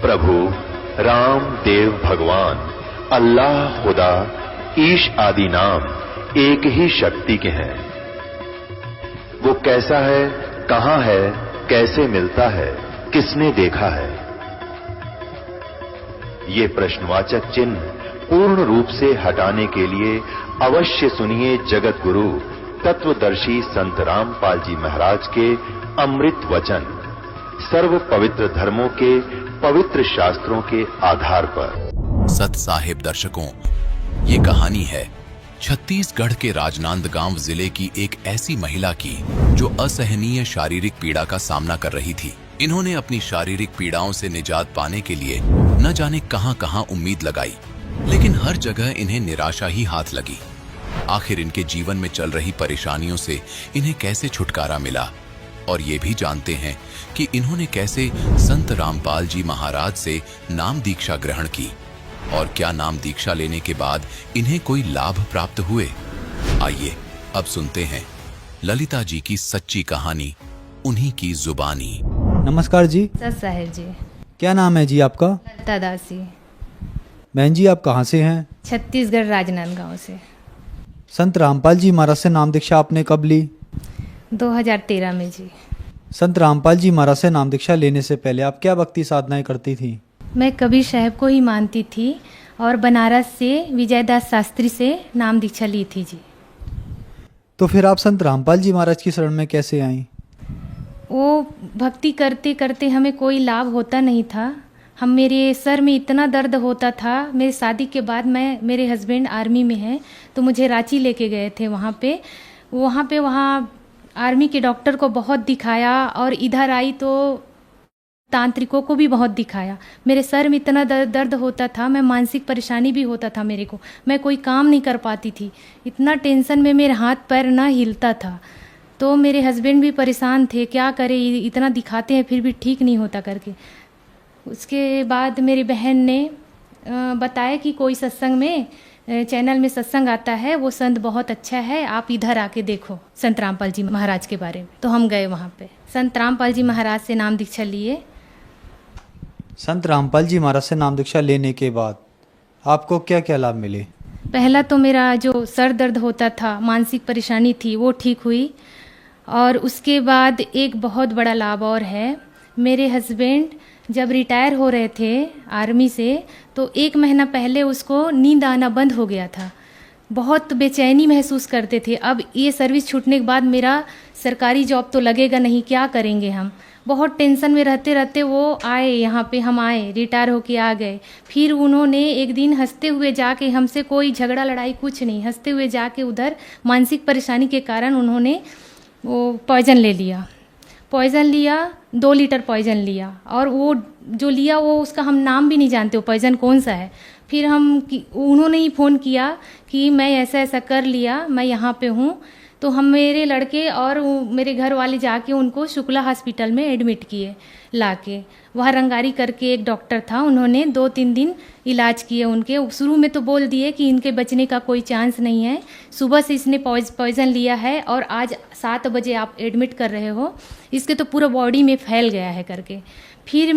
प्रभु राम देव भगवान अल्लाह खुदा ईश आदि नाम एक ही शक्ति के हैं। वो कैसा है, कहां है, कैसे मिलता है, किसने देखा है? ये प्रश्नवाचक चिन्ह पूर्ण रूप से हटाने के लिए अवश्य सुनिए जगत गुरु तत्वदर्शी संत रामपाल जी महाराज के अमृत वचन, सर्व पवित्र धर्मों के पवित्र शास्त्रों के आधार पर। सत साहिब दर्शकों, ये कहानी है छत्तीसगढ़ के राजनांदगांव जिले की एक ऐसी महिला की जो असहनीय शारीरिक पीड़ा का सामना कर रही थी। इन्होंने अपनी शारीरिक पीड़ाओं से निजात पाने के लिए न जाने कहां-कहां उम्मीद लगाई, लेकिन हर जगह इन्हें निराशा ही हाथ लगी। आखिर इनके जीवन में चल रही परेशानियों से इन्हें कैसे छुटकारा मिला, और ये भी जानते हैं कि इन्होंने कैसे संत रामपाल जी महाराज से नाम दीक्षा ग्रहण की, और क्या नाम दीक्षा लेने के बाद इन्हें कोई लाभ प्राप्त हुए। आइए अब सुनते हैं ललिता जी की सच्ची कहानी, उन्हीं की जुबानी। नमस्कार जी। सत साहिब जी। क्या नाम है जी आपका? ललिता दासी। बहन जी, आप कहाँ से हैं? छत्तीसगढ़ राजनांदगांव से। संत रामपाल जी महाराज से नाम दीक्षा आपने कब ली? 2013 में जी। संत रामपाल जी महाराज से नाम दीक्षा लेने से पहले आप क्या भक्ति साधनाएं करती थी? मैं कबीर साहब को ही मानती थी और बनारस से विजयदास शास्त्री से नाम दीक्षा ली थी जी। तो फिर आप संत रामपाल जी महाराज की शरण में कैसे आईं? वो भक्ति करते करते हमें कोई लाभ होता नहीं था। मेरे सर में इतना दर्द होता था। मेरी शादी के बाद मेरे हस्बैंड आर्मी में हैं, तो मुझे रांची लेके गए थे। वहाँ आर्मी के डॉक्टर को बहुत दिखाया, और इधर आई तो तांत्रिकों को भी बहुत दिखाया। मेरे सर में इतना दर्द होता था, मैं मानसिक परेशानी भी होता था मेरे को। मैं कोई काम नहीं कर पाती थी, इतना टेंशन में मेरे हाथ पैर ना हिलता था। तो मेरे हस्बैंड भी परेशान थे, क्या करें, इतना दिखाते हैं फिर भी ठीक नहीं होता करके। उसके बाद मेरी बहन ने बताया कि कोई सत्संग में चैनल में सत्संग आता है, वो संत बहुत अच्छा है, आप इधर आके देखो संत रामपाल जी महाराज के बारे में। तो हम गए वहाँ पे, संत रामपाल जी महाराज से नाम दीक्षा लिए। संत रामपाल जी महाराज से नाम दीक्षा लेने के बाद आपको क्या क्या लाभ मिले? पहला तो मेरा जो सर दर्द होता था, मानसिक परेशानी थी, वो ठीक हुई। और उसके बाद एक बहुत बड़ा लाभ और है, मेरे हस्बैंड जब रिटायर हो रहे थे आर्मी से, तो 1 महीना पहले उसको नींद आना बंद हो गया था। बहुत बेचैनी महसूस करते थे। अब ये सर्विस छूटने के बाद मेरा सरकारी जॉब तो लगेगा नहीं, क्या करेंगे हम। बहुत टेंशन में रहते रहते वो आए यहाँ पे, हम आए, रिटायर होके आ गए। फिर उन्होंने एक दिन हंसते हुए जाके, हमसे कोई झगड़ा लड़ाई कुछ नहीं, हंसते हुए जाके उधर मानसिक परेशानी के कारण उन्होंने वो पॉइज़न ले लिया। 2 लीटर पॉइज़न लिया, और वो जो लिया वो उसका हम नाम भी नहीं जानते, वो पॉइज़न कौन सा है। फिर उन्होंने ही फ़ोन किया कि मैं ऐसा ऐसा कर लिया, मैं यहाँ पे हूँ। तो हम, मेरे लड़के और मेरे घर वाले जाके उनको शुक्ला हॉस्पिटल में एडमिट किए लाके। वहाँ रंगारी करके एक डॉक्टर था, उन्होंने 2-3 दिन इलाज किए उनके। शुरू में तो बोल दिए कि इनके बचने का कोई चांस नहीं है, सुबह से इसने पॉइज़न लिया है और आज 7 बजे आप एडमिट कर रहे हो, इसके तो पूरा बॉडी में फैल गया है करके। फिर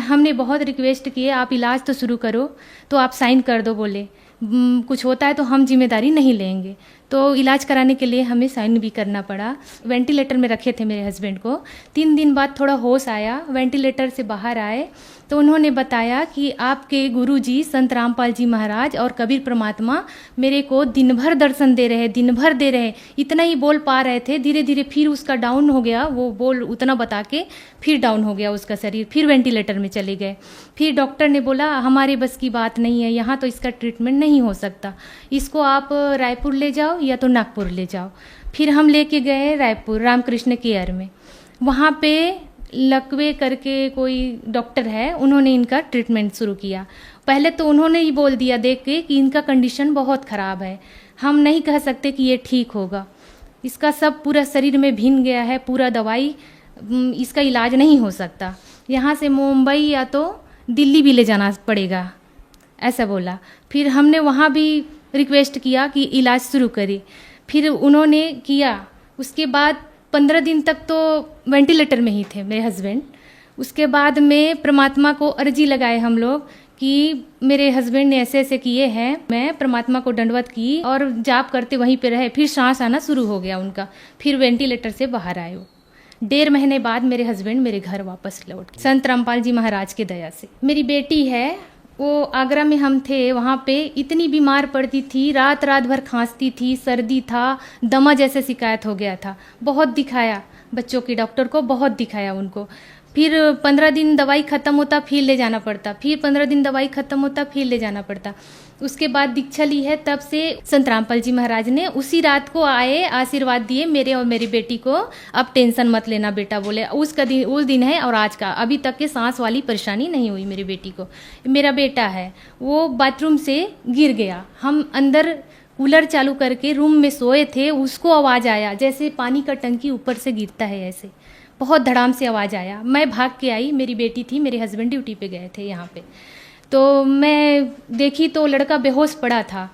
हमने बहुत रिक्वेस्ट किए, आप इलाज तो शुरू करो, तो आप साइन कर दो, बोले कुछ होता है तो हम जिम्मेदारी नहीं लेंगे। तो इलाज कराने के लिए हमें साइन भी करना पड़ा। वेंटिलेटर में रखे थे मेरे हस्बैंड को। 3 दिन बाद थोड़ा होश आया, वेंटिलेटर से बाहर आए तो उन्होंने बताया कि आपके गुरुजी संत रामपाल जी महाराज और कबीर परमात्मा मेरे को दिन भर दर्शन दे रहे। इतना ही बोल पा रहे थे। धीरे धीरे फिर उसका डाउन हो गया, वो बोल उतना बता के फिर डाउन हो गया उसका शरीर। फिर वेंटिलेटर में चले गए। फिर डॉक्टर ने बोला हमारे बस की बात नहीं है, यहाँ तो इसका ट्रीटमेंट नहीं हो सकता, इसको आप रायपुर ले जाओ या तो नागपुर ले जाओ। फिर हम लेके गए रायपुर रामकृष्ण केयर में। वहाँ पे लकवे करके कोई डॉक्टर है, उन्होंने इनका ट्रीटमेंट शुरू किया। पहले तो उन्होंने ही बोल दिया देख के कि इनका कंडीशन बहुत ख़राब है, हम नहीं कह सकते कि ये ठीक होगा, इसका सब पूरा शरीर में भिन गया है, पूरा दवाई इसका इलाज नहीं हो सकता, यहाँ से मुंबई या तो दिल्ली भी ले जाना पड़ेगा, ऐसा बोला। फिर हमने वहाँ भी रिक्वेस्ट किया कि इलाज शुरू करें। फिर उन्होंने किया। उसके बाद 15 दिन तक तो वेंटिलेटर में ही थे मेरे हस्बैंड। उसके बाद में परमात्मा को अर्जी लगाए हम लोग कि मेरे हस्बैंड ने ऐसे ऐसे किए हैं। मैं परमात्मा को दंडवत की और जाप करते वहीं पे रहे। फिर सांस आना शुरू हो गया उनका, फिर वेंटिलेटर से बाहर आए वो। 1.5 महीने बाद मेरे हस्बैंड मेरे घर वापस लौट गए संत रामपाल जी महाराज के दया से। मेरी बेटी है, वो आगरा में हम थे, वहाँ पे इतनी बीमार पड़ती थी, रात रात भर खांसती थी, सर्दी था, दमा जैसे शिकायत हो गया था। बहुत दिखाया बच्चों के डॉक्टर को, बहुत दिखाया उनको। फिर 15 दिन दवाई ख़त्म होता फिर ले जाना पड़ता, फिर 15 दिन दवाई ख़त्म होता फिर ले जाना पड़ता। उसके बाद दीक्षा ली है, तब से संत रामपाल जी महाराज ने उसी रात को आए, आशीर्वाद दिए मेरे और मेरी बेटी को। अब टेंशन मत लेना बेटा, बोले उसका दिन उस दिन है और आज का। अभी तक के सांस वाली परेशानी नहीं हुई मेरी बेटी को। मेरा बेटा है, वो बाथरूम से गिर गया, हम अंदर कूलर चालू करके रूम में सोए थे, उसको आवाज़ आया जैसे पानी का टंकी ऊपर से गिरता है, ऐसे बहुत धड़ाम से आवाज़ आया। मैं भाग के आई, मेरी बेटी थी, मेरे हस्बैंड ड्यूटी पे गए थे यहाँ पे। तो मैं देखी तो लड़का बेहोश पड़ा था,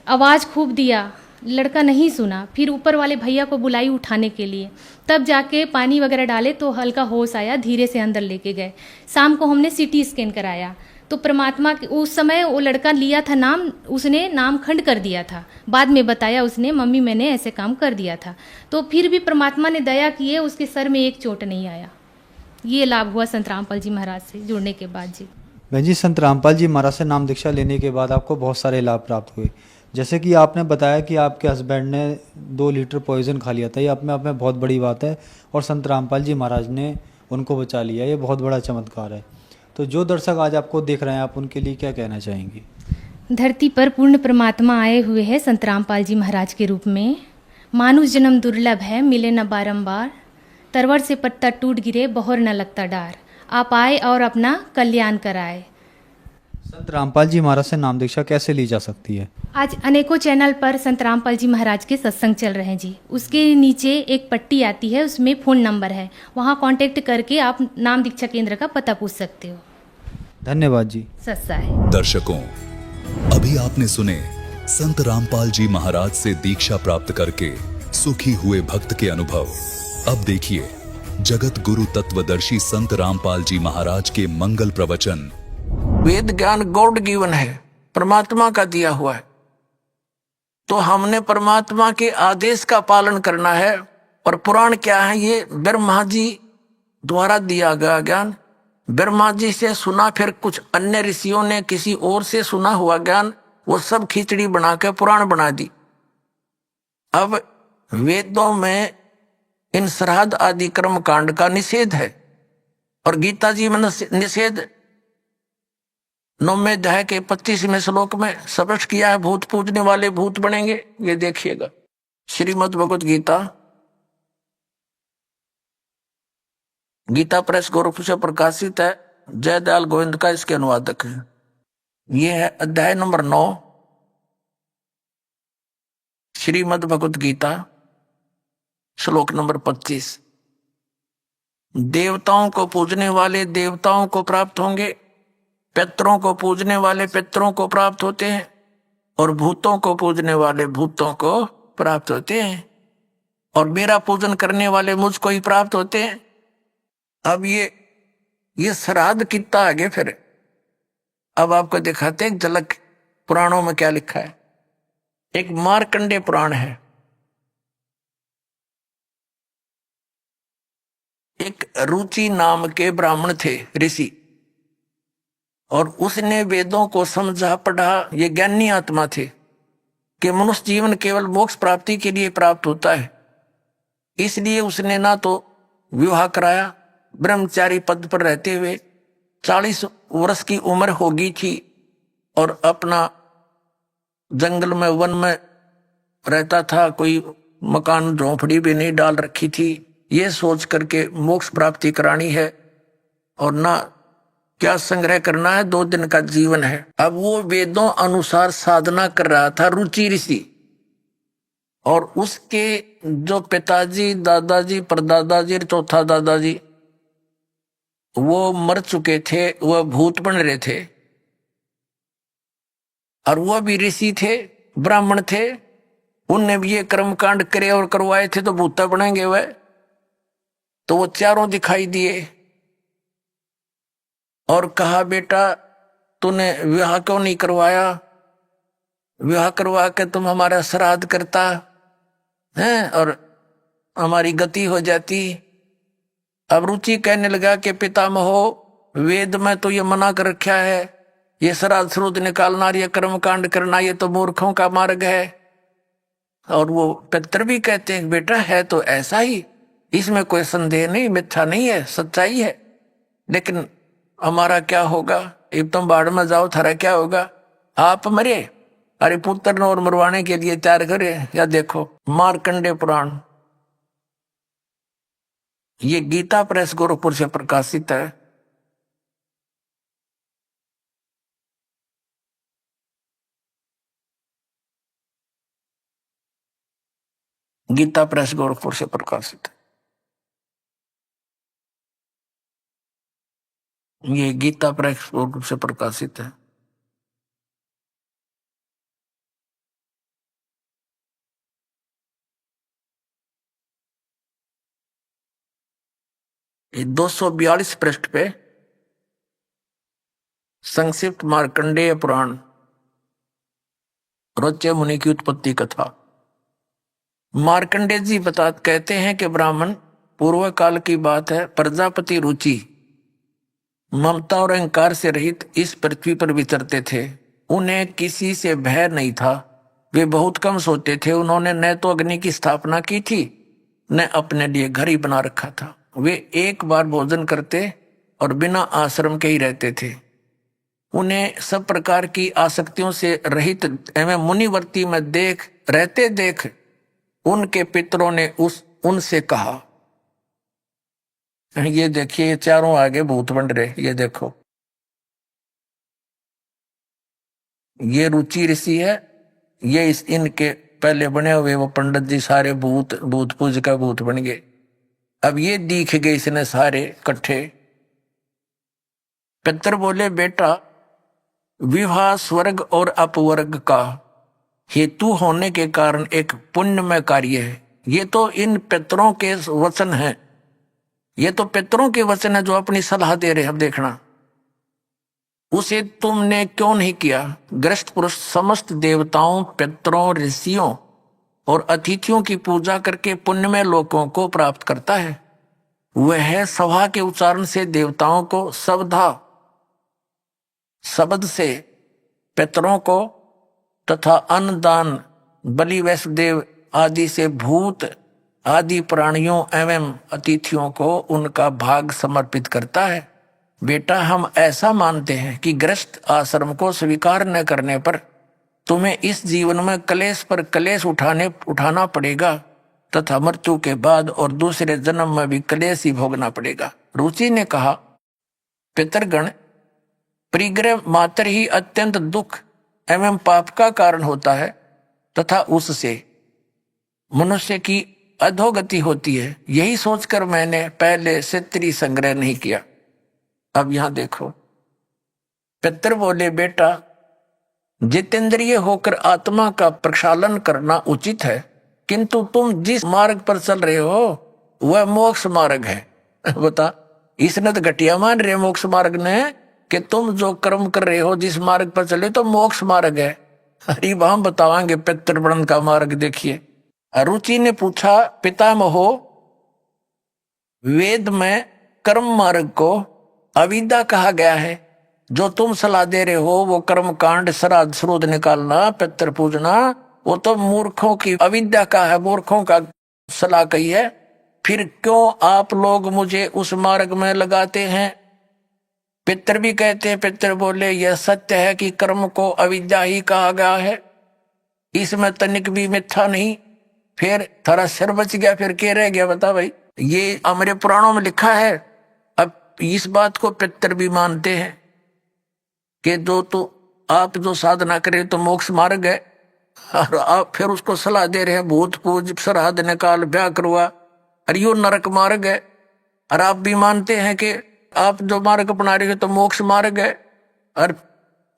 आवाज़ खूब दिया, लड़का नहीं सुना। फिर ऊपर वाले भैया को बुलाई उठाने के लिए, तब जाके पानी वगैरह डाले तो हल्का होश आया, धीरे से अंदर लेके गए। शाम को हमने सीटी स्कैन कराया तो परमात्मा के उस समय वो लड़का लिया था नाम, उसने नाम खंड कर दिया था। बाद में बताया उसने, मम्मी मैंने ऐसे काम कर दिया था। तो फिर भी परमात्मा ने दया किए, उसके सर में एक चोट नहीं आया। ये लाभ हुआ संत रामपाल जी महाराज से जुड़ने के बाद जी। बहन जी, संत रामपाल जी महाराज से नाम दीक्षा लेने के बाद आपको बहुत सारे लाभ प्राप्त हुए। जैसे कि आपने बताया कि आपके हस्बैंड ने 2 लीटर पॉइजन खा लिया था, ये अपने आप में बहुत बड़ी बात है, और संत रामपाल जी महाराज ने उनको बचा लिया, ये बहुत बड़ा चमत्कार है। तो जो दर्शक आज आपको देख रहे हैं, आप उनके लिए क्या कहना चाहेंगी? धरती पर पूर्ण परमात्मा आए हुए हैं संत रामपाल जी महाराज के रूप में। मानुष जन्म दुर्लभ है, मिले न बारंबार, तरवर से पत्ता टूट गिरे, बहोर न लगता डार। आप आए और अपना कल्याण कराए। संत रामपाल जी महाराज से नाम दीक्षा कैसे ली जा सकती है? आज अनेकों चैनल पर संत रामपाल जी महाराज के सत्संग चल रहे हैं जी। उसके नीचे एक पट्टी आती है, उसमें फ़ोन नंबर है, वहाँ कांटेक्ट करके आप नाम दीक्षा केंद्र का पता पूछ सकते हो। धन्यवाद जी। सस्ता है। दर्शकों, अभी आपने सुने संत रामपाल जी महाराज से दीक्षा प्राप्त करके सुखी हुए भक्त के अनुभव। अब देखिए जगत गुरु तत्वदर्शी संत रामपाल जी महाराज के मंगल प्रवचन। वेद ज्ञान गॉड गिवन है, परमात्मा का दिया हुआ है, तो हमने परमात्मा के आदेश का पालन करना है। और पुराण क्या है? ये ब्रह्मा जी द्वारा दिया गया ज्ञान, ब्रह्मा जी से सुना, फिर कुछ अन्य ऋषियों ने किसी और से सुना हुआ ज्ञान, वो सब खिचड़ी बना के पुराण बना दी। अब वेदों में इन श्राद्ध आदि कर्म कांड का निषेध है, और गीता जी में निषेध 9वें अध्याय के 25वें श्लोक में स्पष्ट किया है, भूत पूजने वाले भूत बनेंगे। ये देखिएगा, श्रीमद् भगवत गीता, गीता प्रेस गोरखपुर से प्रकाशित है, जयदयाल गोविंद का इसके अनुवादक है। ये है अध्याय नंबर 9, श्रीमद् भगवत गीता, श्लोक नंबर 25। देवताओं को पूजने वाले देवताओं को प्राप्त होंगे, पितरों को पूजने वाले पितरों को प्राप्त होते हैं, और भूतों को पूजने वाले भूतों को प्राप्त होते हैं, और मेरा पूजन करने वाले मुझको ही प्राप्त होते हैं। अब ये श्राद्ध कितना आगे फिर अब आपको दिखाते हैं झलक पुराणों में क्या लिखा है। एक मार्कंडेय पुराण है, एक रुचि नाम के ब्राह्मण थे, ऋषि, और उसने वेदों को समझा पढ़ा। ये ज्ञानी आत्मा थे कि मनुष्य जीवन केवल मोक्ष प्राप्ति के लिए प्राप्त होता है, इसलिए उसने ना तो विवाह कराया, ब्रह्मचारी पद पर रहते हुए 40 वर्ष की उम्र होगी थी, और अपना जंगल में वन में रहता था, कोई मकान झोंपड़ी भी नहीं डाल रखी थी, ये सोच करके मोक्ष प्राप्ति करानी है और ना क्या संग्रह करना है, 2 दिन का जीवन है। अब वो वेदों अनुसार साधना कर रहा था, रुचि ऋषि, और उसके जो पिताजी, दादाजी, परदादाजी, चौथा दादाजी वो मर चुके थे, वह भूत बन रहे थे, और वह भी ऋषि थे, ब्राह्मण थे, उनने भी ये कर्म कांड करे और करवाए थे, तो भूता बनेंगे वह। तो वो चारों दिखाई दिए, और कहा, बेटा तूने विवाह क्यों नहीं करवाया, विवाह करवा के तुम हमारा श्राद्ध करता है और हमारी गति हो जाती। अब रुचि कहने लगा कि पितामहो, वेद में तो ये मना कर रखा है, ये श्राद्ध श्रुद्ध निकालना, ये कर्म कांड करना, ये तो मूर्खों का मार्ग है। और वो पितर भी कहते हैं, बेटा है तो ऐसा ही, इसमें कोई संदेह नहीं, मिथ्या नहीं है, सच्चाई है। लेकिन हमारा क्या होगा, अब तुम बाढ़ में जाओ, थारा क्या होगा, आप मरे, अरे पुत्र और मरवाने के लिए तैयार करे। या देखो मार्कंडे पुराण, ये गीता प्रेस गोरखपुर से प्रकाशित है। गीता प्रेस गोरखपुर से प्रकाशित है। ये गीता प्रेस गोरखपुर से प्रकाशित है। ये 242 पृष्ठ पे संक्षिप्त मार्कंडेय पुराण, रोच्य मुनि की उत्पत्ति कथा। मार्कंडेय जी कहते हैं कि ब्राह्मण, पूर्व काल की बात है, प्रजापति रुचि ममता और अहंकार से रहित इस पृथ्वी पर विचरते थे। उन्हें किसी से भय नहीं था, वे बहुत कम सोते थे। उन्होंने न तो अग्नि की स्थापना की थी, न अपने लिए घर ही बना रखा था। वे एक बार भोजन करते और बिना आश्रम के ही रहते थे। उन्हें सब प्रकार की आसक्तियों से रहित एवं मुनिवर्ती में देख उनके पितरों ने उनसे कहा, ये देखिए, ये चारों आगे भूत बन रहे, ये देखो, ये रुचि ऋषि है, ये इनके पहले बने हुए वो पंडित जी सारे भूत पूज का भूत बन गए। अब ये दिख गए इसने सारे इकट्ठे। पितर बोले, बेटा विवाह स्वर्ग और अपवर्ग का हेतु होने के कारण एक पुण्यमय कार्य है। ये तो इन पितरों के वचन हैं, ये तो पितरों के वचन है जो अपनी सलाह दे रहे हैं। अब देखना, उसे तुमने क्यों नहीं किया। ग्रस्त पुरुष समस्त देवताओं, पितरों, ऋषियों और अतिथियों की पूजा करके पुण्यमय लोकों को प्राप्त करता है। वह सभा के उच्चारण से देवताओं को, शब्द से पितरों को तथा अन्नदान, बलि, वैष्णदेव आदि से भूत आदि प्राणियों एवं अतिथियों को उनका भाग समर्पित करता है। बेटा, हम ऐसा मानते हैं कि गृहस्थ आश्रम को स्वीकार न करने पर तुम्हें इस जीवन में कलेश पर कलेश उठाना पड़ेगा तथा मृत्यु के बाद और दूसरे जन्म में भी कलेश ही भोगना पड़ेगा। रुचि ने कहा, पितरगण, परिग्रह मात्र ही अत्यंत दुख एवं पाप का कारण होता है तथा उससे मनुष्य की अधोगति होती है। यही सोचकर मैंने पहले से स्त्री संग्रह नहीं किया। अब यहां देखो, पितर बोले, बेटा जितेंद्रिय होकर आत्मा का प्रक्षालन करना उचित है, किंतु तुम जिस मार्ग पर चल रहे हो वह मोक्ष मार्ग है। बता, इसने तो घटिया मान रहे मोक्ष मार्ग ने कि तुम जो कर्म कर रहे हो, जिस मार्ग पर चले तो मोक्ष मार्ग है। अरे हम बतावांगे पितृवर्ण का मार्ग। देखिए, रुचि ने पूछा, पितामहो, वेद में कर्म मार्ग को अविद्या कहा गया है। जो तुम सलाह दे रहे हो वो कर्म कांड, श्राद्ध श्रुद्ध निकालना, पितृ पूजना, वो तो मूर्खों की अविद्या का है, मूर्खों का सलाह कही है। फिर क्यों आप लोग मुझे उस मार्ग में लगाते हैं। पितर भी कहते हैं, पितर बोले, यह सत्य है कि कर्म को अविद्या ही कहा गया है, इसमें तनिक भी मिथ्या नहीं। फिर थारा सिर बच गया, फिर क्या रह गया बता भाई। ये हमारे पुराणों में लिखा है। अब इस बात को पितर भी मानते हैं कि आप जो साधना करें तो मोक्ष मार्ग है, और आप फिर उसको सलाह दे रहे हैं भूत पूज, श्राद्ध निकाल, ब्याह करवा, अरे यो नरक मार्ग है। और आप भी मानते हैं कि आप जो मार्ग अपना रहे हो तो मोक्ष मार्ग है। और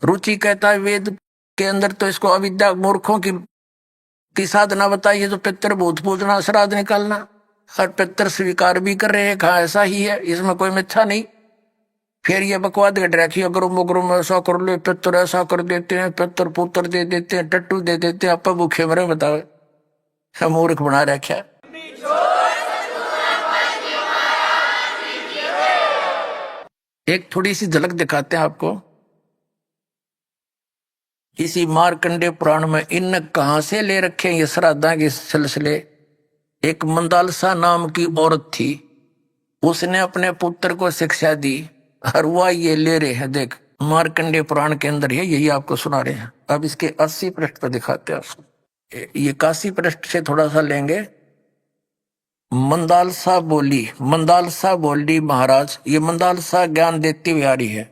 रुचि कहता है वेद के अंदर तो इसको अविद्या मूर्खों की साधना बताई है, जो पितर भूत पूजना, श्राद्ध निकालना, और पितर स्वीकार भी कर रहे हैं, कहा ऐसा ही है, इसमें कोई मिथ्या नहीं। फिर ये बकवाद कट रखी, अगर मुगरुम ऐसा कर ले, पितर ऐसा कर देते हैं, पितर पुत्र दे देते हैं, टट्टू दे देते हैं, आप भूखे मरे, बताओ मूर्ख बना रखा। एक थोड़ी सी झलक दिखाते हैं आपको इसी मार्कंडे पुराण में। इन कहां से ले रखे ये श्राद्धा के सिलसिले। एक मंदालसा नाम की औरत थी, उसने अपने पुत्र को शिक्षा दी, और वह ये ले रहे हैं, देख मार्कंडे पुराण के अंदर है, यही आपको सुना रहे हैं। अब इसके 80 पृष्ठ पर दिखाते हैं आपको, ये 81 पृष्ठ से थोड़ा सा लेंगे। मंदालसा बोली महाराज, ये मंदालसा ज्ञान देती हुई आ रही है।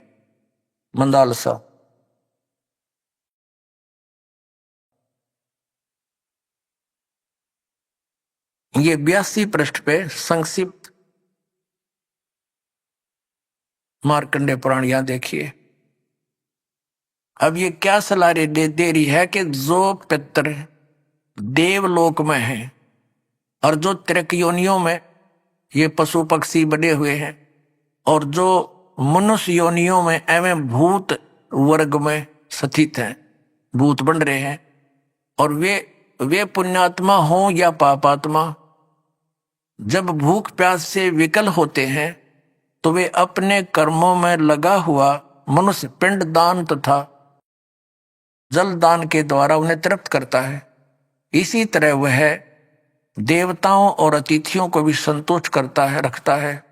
मंदालसा ये 82 पृष्ठ पे संक्षिप्त मार्कंडे पुराण, यहां देखिए। अब ये क्या सलाह दे रही है कि जो पितर देवलोक में है और जो त्रिक योनियों में ये पशु पक्षी बने हुए हैं, और जो मनुष्य योनियों में एवं भूत वर्ग में स्थित हैं, भूत बन रहे हैं, और वे पुण्यात्मा हो या पापात्मा, जब भूख प्यास से विकल होते हैं तो वे अपने कर्मों में लगा हुआ मनुष्य पिंड दान तथा जल दान के द्वारा उन्हें तृप्त करता है। इसी तरह वह देवताओं और अतिथियों को भी संतुष्ट करता है, रखता है।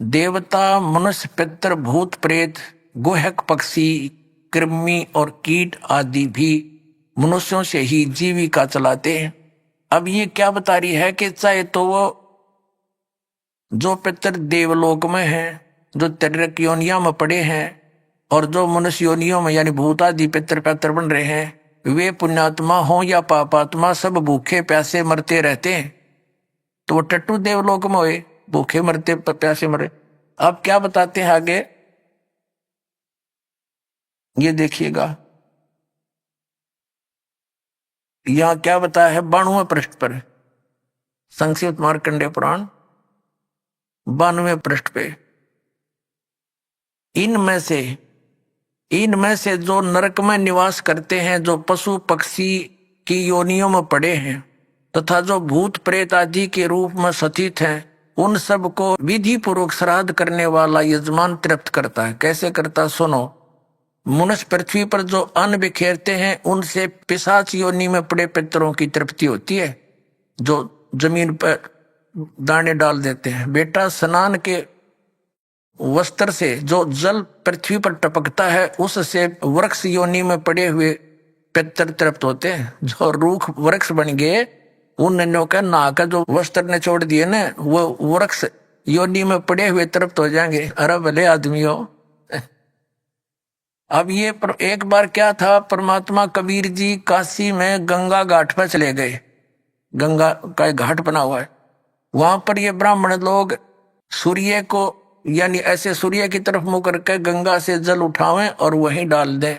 देवता, मनुष्य, पितर, भूत, प्रेत, गुहक, पक्षी, कृमि और कीट आदि भी मनुष्यों से ही जीविका चलाते हैं। अब ये क्या बता रही है कि चाहे तो वो जो पितर देवलोक में हैं, जो त्रिक योनिया में पड़े हैं, और जो मनुष्य योनियों में यानी भूत आदि पितर बन रहे हैं, वे पुण्यात्मा हो या पापात्मा, सब भूखे प्यासे मरते रहते हैं। तो वो टट्टू देवलोक में हुए, भूखे मरते प्यासे मरे। अब क्या बताते हैं आगे, ये देखिएगा यहां क्या बताया है 92वें पृष्ठ पर, संक्षिप्त मार्कंडे पुराण 92वें पृष्ठ पे। इनमें से जो नरक में निवास करते हैं, जो पशु पक्षी की योनियों में पड़े हैं, तथा जो भूत प्रेत आदि के रूप में स्थित हैं, उन सब को विधि पूर्वक श्राद्ध करने वाला यजमान तृप्त करता है। कैसे करता, सुनो। मनुष्य पृथ्वी पर जो अन्न बिखेरते हैं, उनसे पिशाच योनि में पड़े पितरों की तृप्ति होती है, जो जमीन पर दाने डाल देते हैं। बेटा, स्नान के वस्त्र से जो जल पृथ्वी पर टपकता है, उससे वृक्ष योनि में पड़े हुए पितर तृप्त होते हैं। जो रूख वृक्ष बन गए, उन का नाक जो वस्त्र ने छोड़ दिए ना, वो वृक्ष योनि में पड़े हुए तृप्त हो जाएंगे। अरे भले आदमियों। अब ये एक बार क्या था, परमात्मा कबीर जी काशी में गंगा घाट पर चले गए। गंगा का एक घाट बना हुआ है, वहां पर ये ब्राह्मण लोग सूर्य को यानी ऐसे सूर्य की तरफ मुंह करके गंगा से जल उठावें और वहीं डाल दें।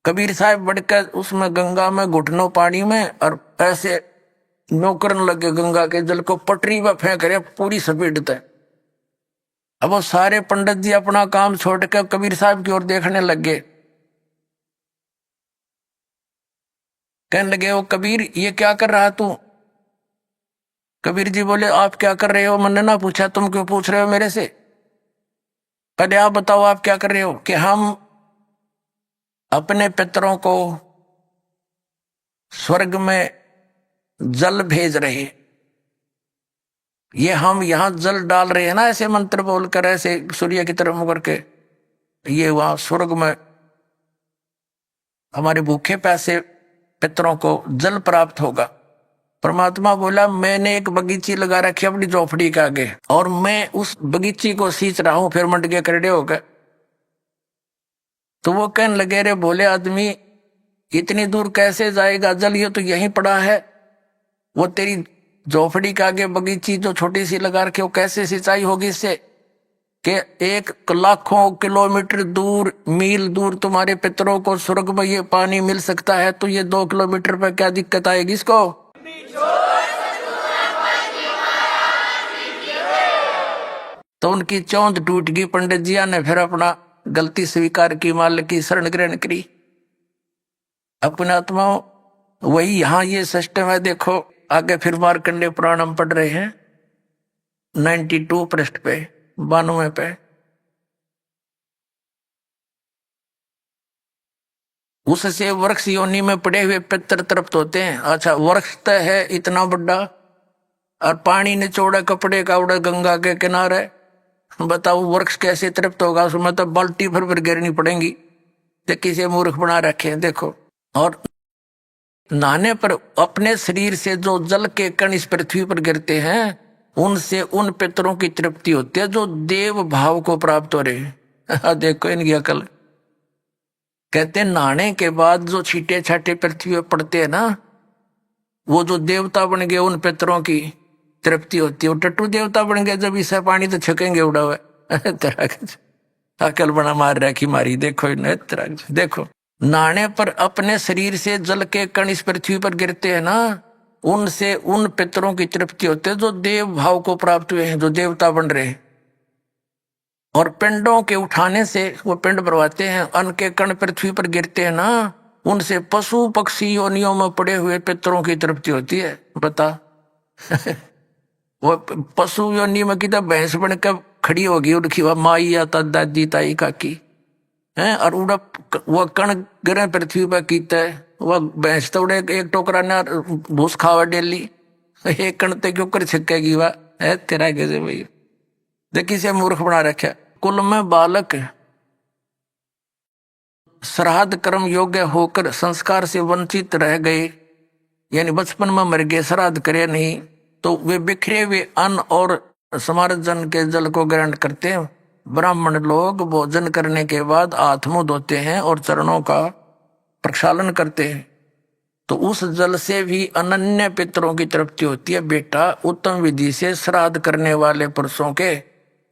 कबीर साहब बढ़कर उसमें गंगा में घुटनों पानी में और ऐसे नौकरन लगे, गंगा के जल को पटरी पर फेंक रहे पूरी स्पीड तक। अब वो सारे पंडित जी अपना काम छोड़कर कबीर साहब की ओर देखने लगे। कहने लगे, वो कबीर ये क्या कर रहा तू? कबीर जी बोले, आप क्या कर रहे हो? मैंने ना पूछा, तुम क्यों पूछ रहे हो मेरे से? कहते, आप बताओ आप क्या कर रहे हो? कि हम अपने पितरों को स्वर्ग में जल भेज रहे, ये हम यहां जल डाल रहे हैं ना, ऐसे मंत्र बोलकर, ऐसे सूर्य की तरफ मुकर के, ये वहां स्वर्ग में हमारे भूखे प्यासे पितरों को जल प्राप्त होगा। परमात्मा बोला, मैंने एक बगीची लगा रखी अपनी झोपड़ी के आगे, और मैं उस बगीची को सींच रहा हूं। फिर मंड के करड़े हो गए। तो वो कहने लगे, रे बोले आदमी, इतनी दूर कैसे जाएगा जल? ये तो यहीं पड़ा है। वो तेरी झोपड़ी के आगे बगीची जो छोटी सी लगा रखी, वो कैसे सिंचाई होगी इससे? कि 1 लाखों किलोमीटर दूर, मील दूर तुम्हारे पितरों को स्वर्ग में ये पानी मिल सकता है, तो ये 2 किलोमीटर पर क्या दिक्कत आएगी इसको? तो उनकी चौंध टूट गई। पंडित जी ने फिर अपना गलती स्वीकार की, मालिक की शरण ग्रहण करी। अपने आत्माओं वही यहां ये सिस्टम है। देखो आगे फिर मार्कंडेय पुराण हम पढ़ रहे हैं 92 पृष्ठ पे 92 पे। उससे वृक्ष योनि में पड़े हुए पितर तृप्त होते हैं। अच्छा वृक्ष तो है इतना बड़ा और पानी निचोड़ा कपड़े का उड़ा गंगा के किनारे, बताओ वृक्ष कैसे तृप्त होगा? उसमें तो बाल्टी भर गिरनी पड़ेगी। तो किसे मूर्ख बना रखे हैं देखो। और नहाने पर अपने शरीर से जो जल के कण इस पृथ्वी पर गिरते हैं उनसे उन पितरों की तृप्ति होती है जो देव भाव को प्राप्त हो रहे हैं। देखो इनकी अकल। कहते हैं नहाने के बाद जो छींटे छाटे पृथ्वी पर पड़ते हैं ना, वो जो देवता बन गए उन पितरों की तृप्ति होती है। वो टट्टू देवता बन गए जब इससे पानी तो छकेंगे उड़ा हुआ। अकल बना मार रखी मारी। देखो देखो नहाने पर अपने शरीर से जल के कण इस पृथ्वी पर गिरते हैं ना, उनसे उन पितरों की तृप्ति होती है जो देव भाव को प्राप्त हुए हैं, जो देवता बन रहे हैं। और पिंडों के उठाने से वो पिंड भरवाते हैं, अन्न के कण पृथ्वी पर गिरते हैं ना, उनसे पशु पक्षी योनियों में पड़े हुए पितरों की तृप्ति होती है। बता वो पशु योनि में की भैंस बनकर खड़ी होगी, उनकी वह माई या दादी ताई काकी है, और उड़ा वह कण गिरे पृथ्वी पर कीता है। वह भैंस तो उड़े एक टोकरा ने भूस खावा डेली, एक कण ते क्यों कर छिकेगी वह है तेरा कैसे भाई। देखिए से मूर्ख बना रखा। कुल में बालक श्राद्ध कर्म योग्य होकर संस्कार से वंचित रह गए, यानी बचपन में मर गए, श्राद्ध करे नहीं, तो वे बिखरे हुए अन्न और समार्जन के जल को ग्रहण करते हैं। ब्राह्मण लोग भोजन करने के बाद हाथ मुंह धोते हैं और चरणों का प्रक्षालन करते हैं, तो उस जल से भी अनन्य पितरों की तृप्ति होती है। बेटा उत्तम विधि से श्राद्ध करने वाले पुरुषों के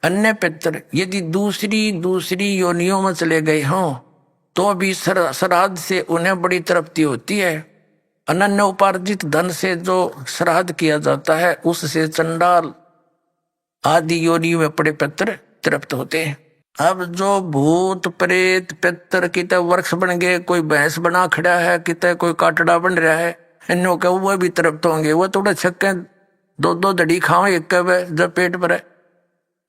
अन्य पितर यदि दूसरी योनियों में चले गए हों तो भी श्राद्ध से उन्हें बड़ी तृप्ति होती है। अनन्य उपार्जित धन से जो श्राद्ध किया जाता है उससे चंडाल आदि योनि में पड़े पितर तृप्त होते हैं। अब जो भूत प्रेत पितर कितने वृक्ष बन गए, कोई भैंस बना खड़ा है, कितने कोई काटड़ा बन रहा है, इन्हों के वो भी तृप्त होंगे। वो थोड़े छक्के दो दड़ी खाओ एक जब पेट भरे।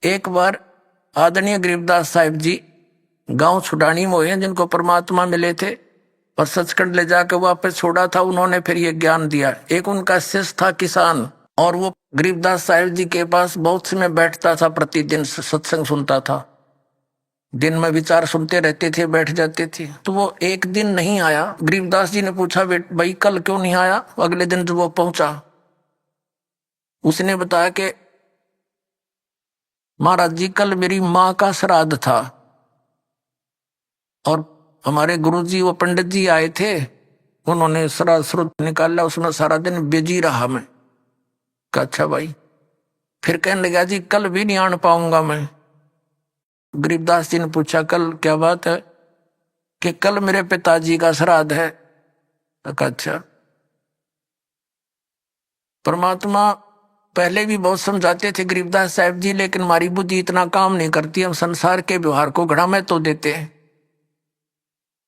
एक बार आदरणीय गरीबदास साहिब जी गांव छुडानी में हुए, जिनको परमात्मा मिले थे और सचखंड ले जाकर वापस छोड़ा था, उन्होंने फिर ये ज्ञान दिया। एक उनका शिष्य था किसान, और वो गरीबदास साहिब जी के पास बहुत समय बैठता था, प्रतिदिन सत्संग सुनता था, दिन में विचार सुनते रहते थे, बैठ जाते थे। तो वो एक दिन नहीं आया। गरीबदास जी ने पूछा भाई कल क्यों नहीं आया? अगले दिन जब वो पहुंचा उसने बताया कि महाराज जी कल मेरी माँ का श्राद्ध था और हमारे गुरुजी वो पंडित जी आए थे, उन्होंने श्राद्ध श्रुत निकाला, उसमें सारा दिन बिजी रहा मैं। अच्छा भाई। फिर कहने लगा जी कल भी नहीं आन पाऊंगा मैं। गरीबदास जी ने पूछा कल क्या बात है? कि कल मेरे पिताजी का श्राद्ध है। अच्छा। परमात्मा पहले भी बहुत समझाते थे गरीबदास साहिब जी, लेकिन हमारी बुद्धि इतना काम नहीं करती, हम संसार के व्यवहार को घड़ा में तो देते हैं।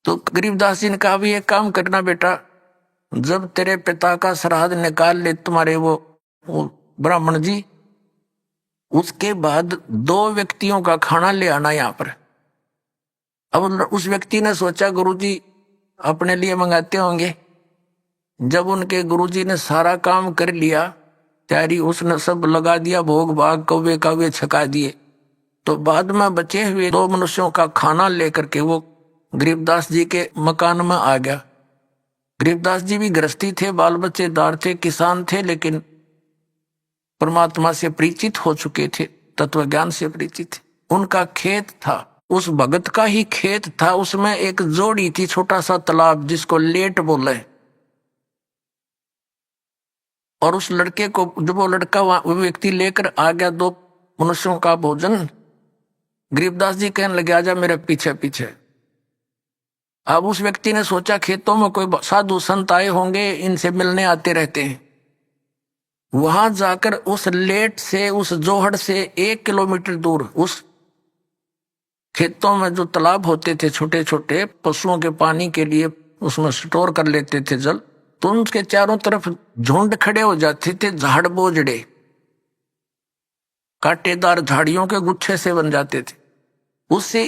तो गरीबदास जी ने कहा भी एक काम करना बेटा, जब तेरे पिता का श्राद्ध निकाल ले तुम्हारे वो ब्राह्मण जी, उसके बाद 2 व्यक्तियों का खाना ले आना यहाँ पर। अब उस व्यक्ति ने सोचा गुरुजी अपने लिए मंगाते होंगे। जब उनके गुरुजी ने सारा काम कर लिया, तैयारी उसने सब लगा दिया, भोग भाग कौवे कावे छका दिए, तो बाद में बचे हुए 2 मनुष्यों का खाना लेकर के वो गरीबदास जी के मकान में आ गया। गरीबदास जी भी गृहस्थी थे, बाल बच्चेदार थे, किसान थे, लेकिन परमात्मा से परिचित हो चुके थे, तत्व ज्ञान से परिचित थे। उनका खेत था, उस भगत का ही खेत था, उसमें एक जोड़ी थी, छोटा सा तालाब जिसको लेट बोले। और उस लड़के को जब वो लड़का वो व्यक्ति लेकर आ गया 2 मनुष्यों का भोजन, गरीबदास जी कहने लगे आजा मेरे पीछे पीछे। अब उस व्यक्ति ने सोचा खेतों में कोई साधु संत आए होंगे, इनसे मिलने आते रहते हैं। वहां जाकर उस लेट से, उस जोहड़ से 1 किलोमीटर दूर उस खेतों में जो तालाब होते थे छोटे छोटे, पशुओं के पानी के लिए उसमें स्टोर कर लेते थे जल, तो उनके चारों तरफ झुंड खड़े हो जाते थे, झाड़ बोझड़े कांटेदार झाड़ियों के गुच्छे से बन जाते थे। उससे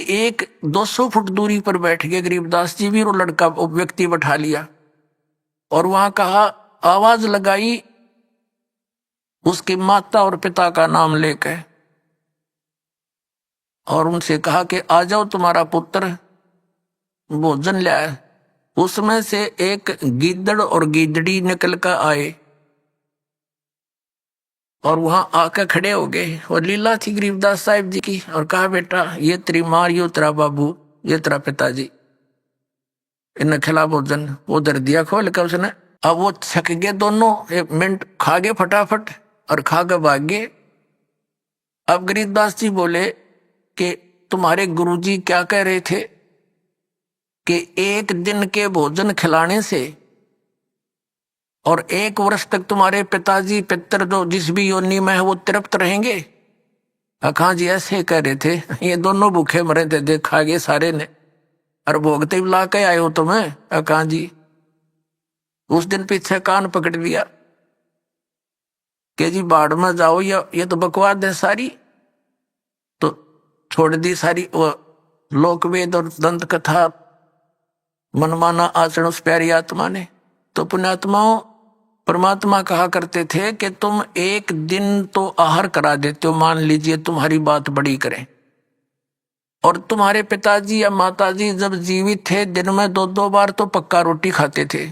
200 फुट दूरी पर बैठ के गरीबदास जी भी वो लड़का व्यक्ति बैठा लिया और वहां कहा, आवाज लगाई उसकी माता और पिता का नाम लेकर, और उनसे कहा कि आ जाओ, तुम्हारा पुत्र भोजन लाया। उसमें से एक गीदड़ और गीदड़ी निकल कर आए और वहां आकर खड़े हो गए, और लीला थी गरीबदास साहिब जी की, और कहा, बेटा ये तेरी माँ, ये तेरा बाबू, ये तेरा पिताजी, इन्हें खिला भोजन। वो दर दिया खोल कर उसने। अब वो थक गए दोनों, 1 मिनट खा गए फटाफट और खा कर भाग गए। अब गरीबदास जी बोले कि तुम्हारे गुरुजी क्या कह रहे थे कि 1 दिन के भोजन खिलाने से और 1 वर्ष तक तुम्हारे पिताजी पितर जो जिस भी योनि में है वो तृप्त रहेंगे। अखा जी ऐसे कह रहे थे, ये दोनों भूखे मरे थे, देखा गए सारे ने, और भोगते ला के आए हो तुम्हें। अखा जी उस दिन पीछे कान पकड़ लिया कि जी बाढ़ में जाओ, या ये तो बकवाद है सारी, तो छोड़ दी सारी वो लोकवेद और दंत कथा, मनमाना आचरण उस प्यारी आत्मा ने। तो पुण्यात्माओं, परमात्मा कहा करते थे कि तुम 1 दिन तो आहार करा देते हो, मान लीजिए तुम्हारी बात बड़ी करें, और तुम्हारे पिताजी या माताजी जब जीवित थे दिन में 2-2 बार तो पक्का रोटी खाते थे।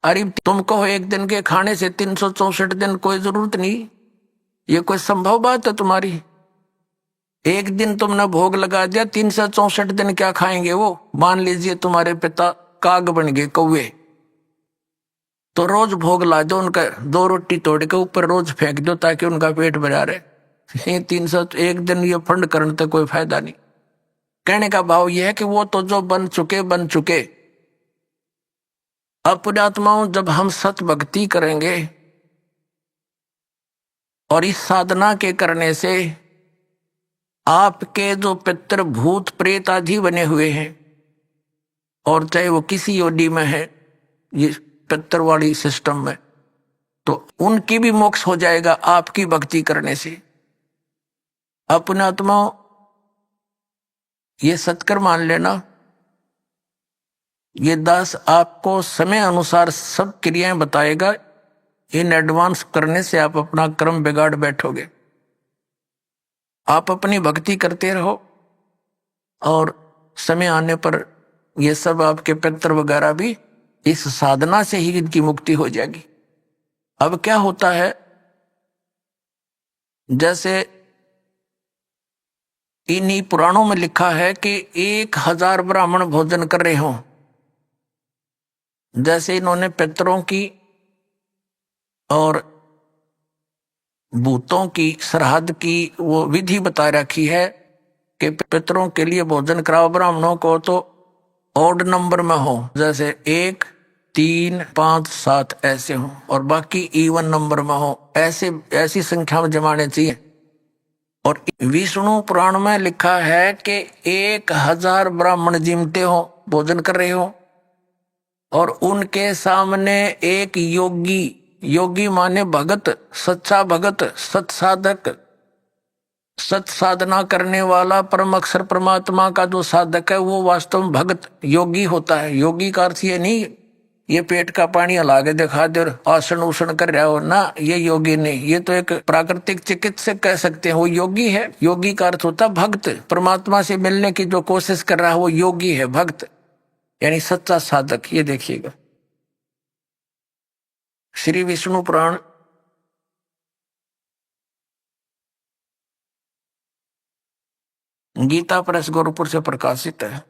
अरे तुम कहो 1 दिन के खाने से 364 दिन, कोई जरूरत नहीं, ये कोई संभव बात है तुम्हारी? 1 दिन तुमने भोग लगा दिया, 364 दिन क्या खाएंगे वो? मान लीजिए तुम्हारे पिता काग बन गए, कौवे, तो रोज भोग ला दो उनका, 2 रोटी तोड़ के ऊपर रोज फेंक दो ताकि उनका पेट भरा रहे। 301 दिन ये फंड करने से कोई फायदा नहीं। कहने का भाव यह है कि वो तो जो बन चुके। अब पुण्यात्माओं, जब हम सत भक्ति करेंगे और इस साधना के करने से आपके जो पितृ भूत प्रेत आदि बने हुए हैं, और चाहे वो किसी योनि में है, ये पितृ वाली सिस्टम में, तो उनकी भी मोक्ष हो जाएगा आपकी भक्ति करने से। अब पुण्यात्माओं, ये सत्कर मान लेना, ये दास आपको समय अनुसार सब क्रियाएं बताएगा। इन एडवांस करने से आप अपना कर्म बिगाड़ बैठोगे। आप अपनी भक्ति करते रहो और समय आने पर ये सब आपके पितर वगैरह भी इस साधना से ही इनकी मुक्ति हो जाएगी। अब क्या होता है, जैसे इन्हीं पुराणों में लिखा है कि 1000 ब्राह्मण भोजन कर रहे हों, जैसे इन्होंने पितरों की और भूतों की श्राद्ध की वो विधि बता रखी है कि पितरों के लिए भोजन कराओ, ब्राह्मणों को तो ऑड नंबर में हो, जैसे 1, 3, 5, 7 ऐसे हो, और बाकी इवन नंबर में हो, ऐसी संख्या में जमाने चाहिए। और विष्णु पुराण में लिखा है कि 1000 ब्राह्मण जिमते हो, भोजन कर रहे हो, और उनके सामने एक योगी माने भगत, सच्चा भगत, सत्साधक, सत साधना करने वाला, परम अक्षर परमात्मा का जो साधक है वो वास्तव में भगत योगी होता है। योगी का अर्थ ये नहीं ये पेट का पानी हला के दिखा दे और आसन उसन कर रहा हो ना, ये योगी नहीं, ये तो एक प्राकृतिक चिकित्सक कह सकते हैं, वो योगी है। योगी का अर्थ होता है भक्त, परमात्मा से मिलने की जो कोशिश कर रहा है वो योगी है, भक्त यानी सच्चा साधक। ये देखिएगा श्री विष्णु पुराण गीता प्रेस गोरखपुर से प्रकाशित है।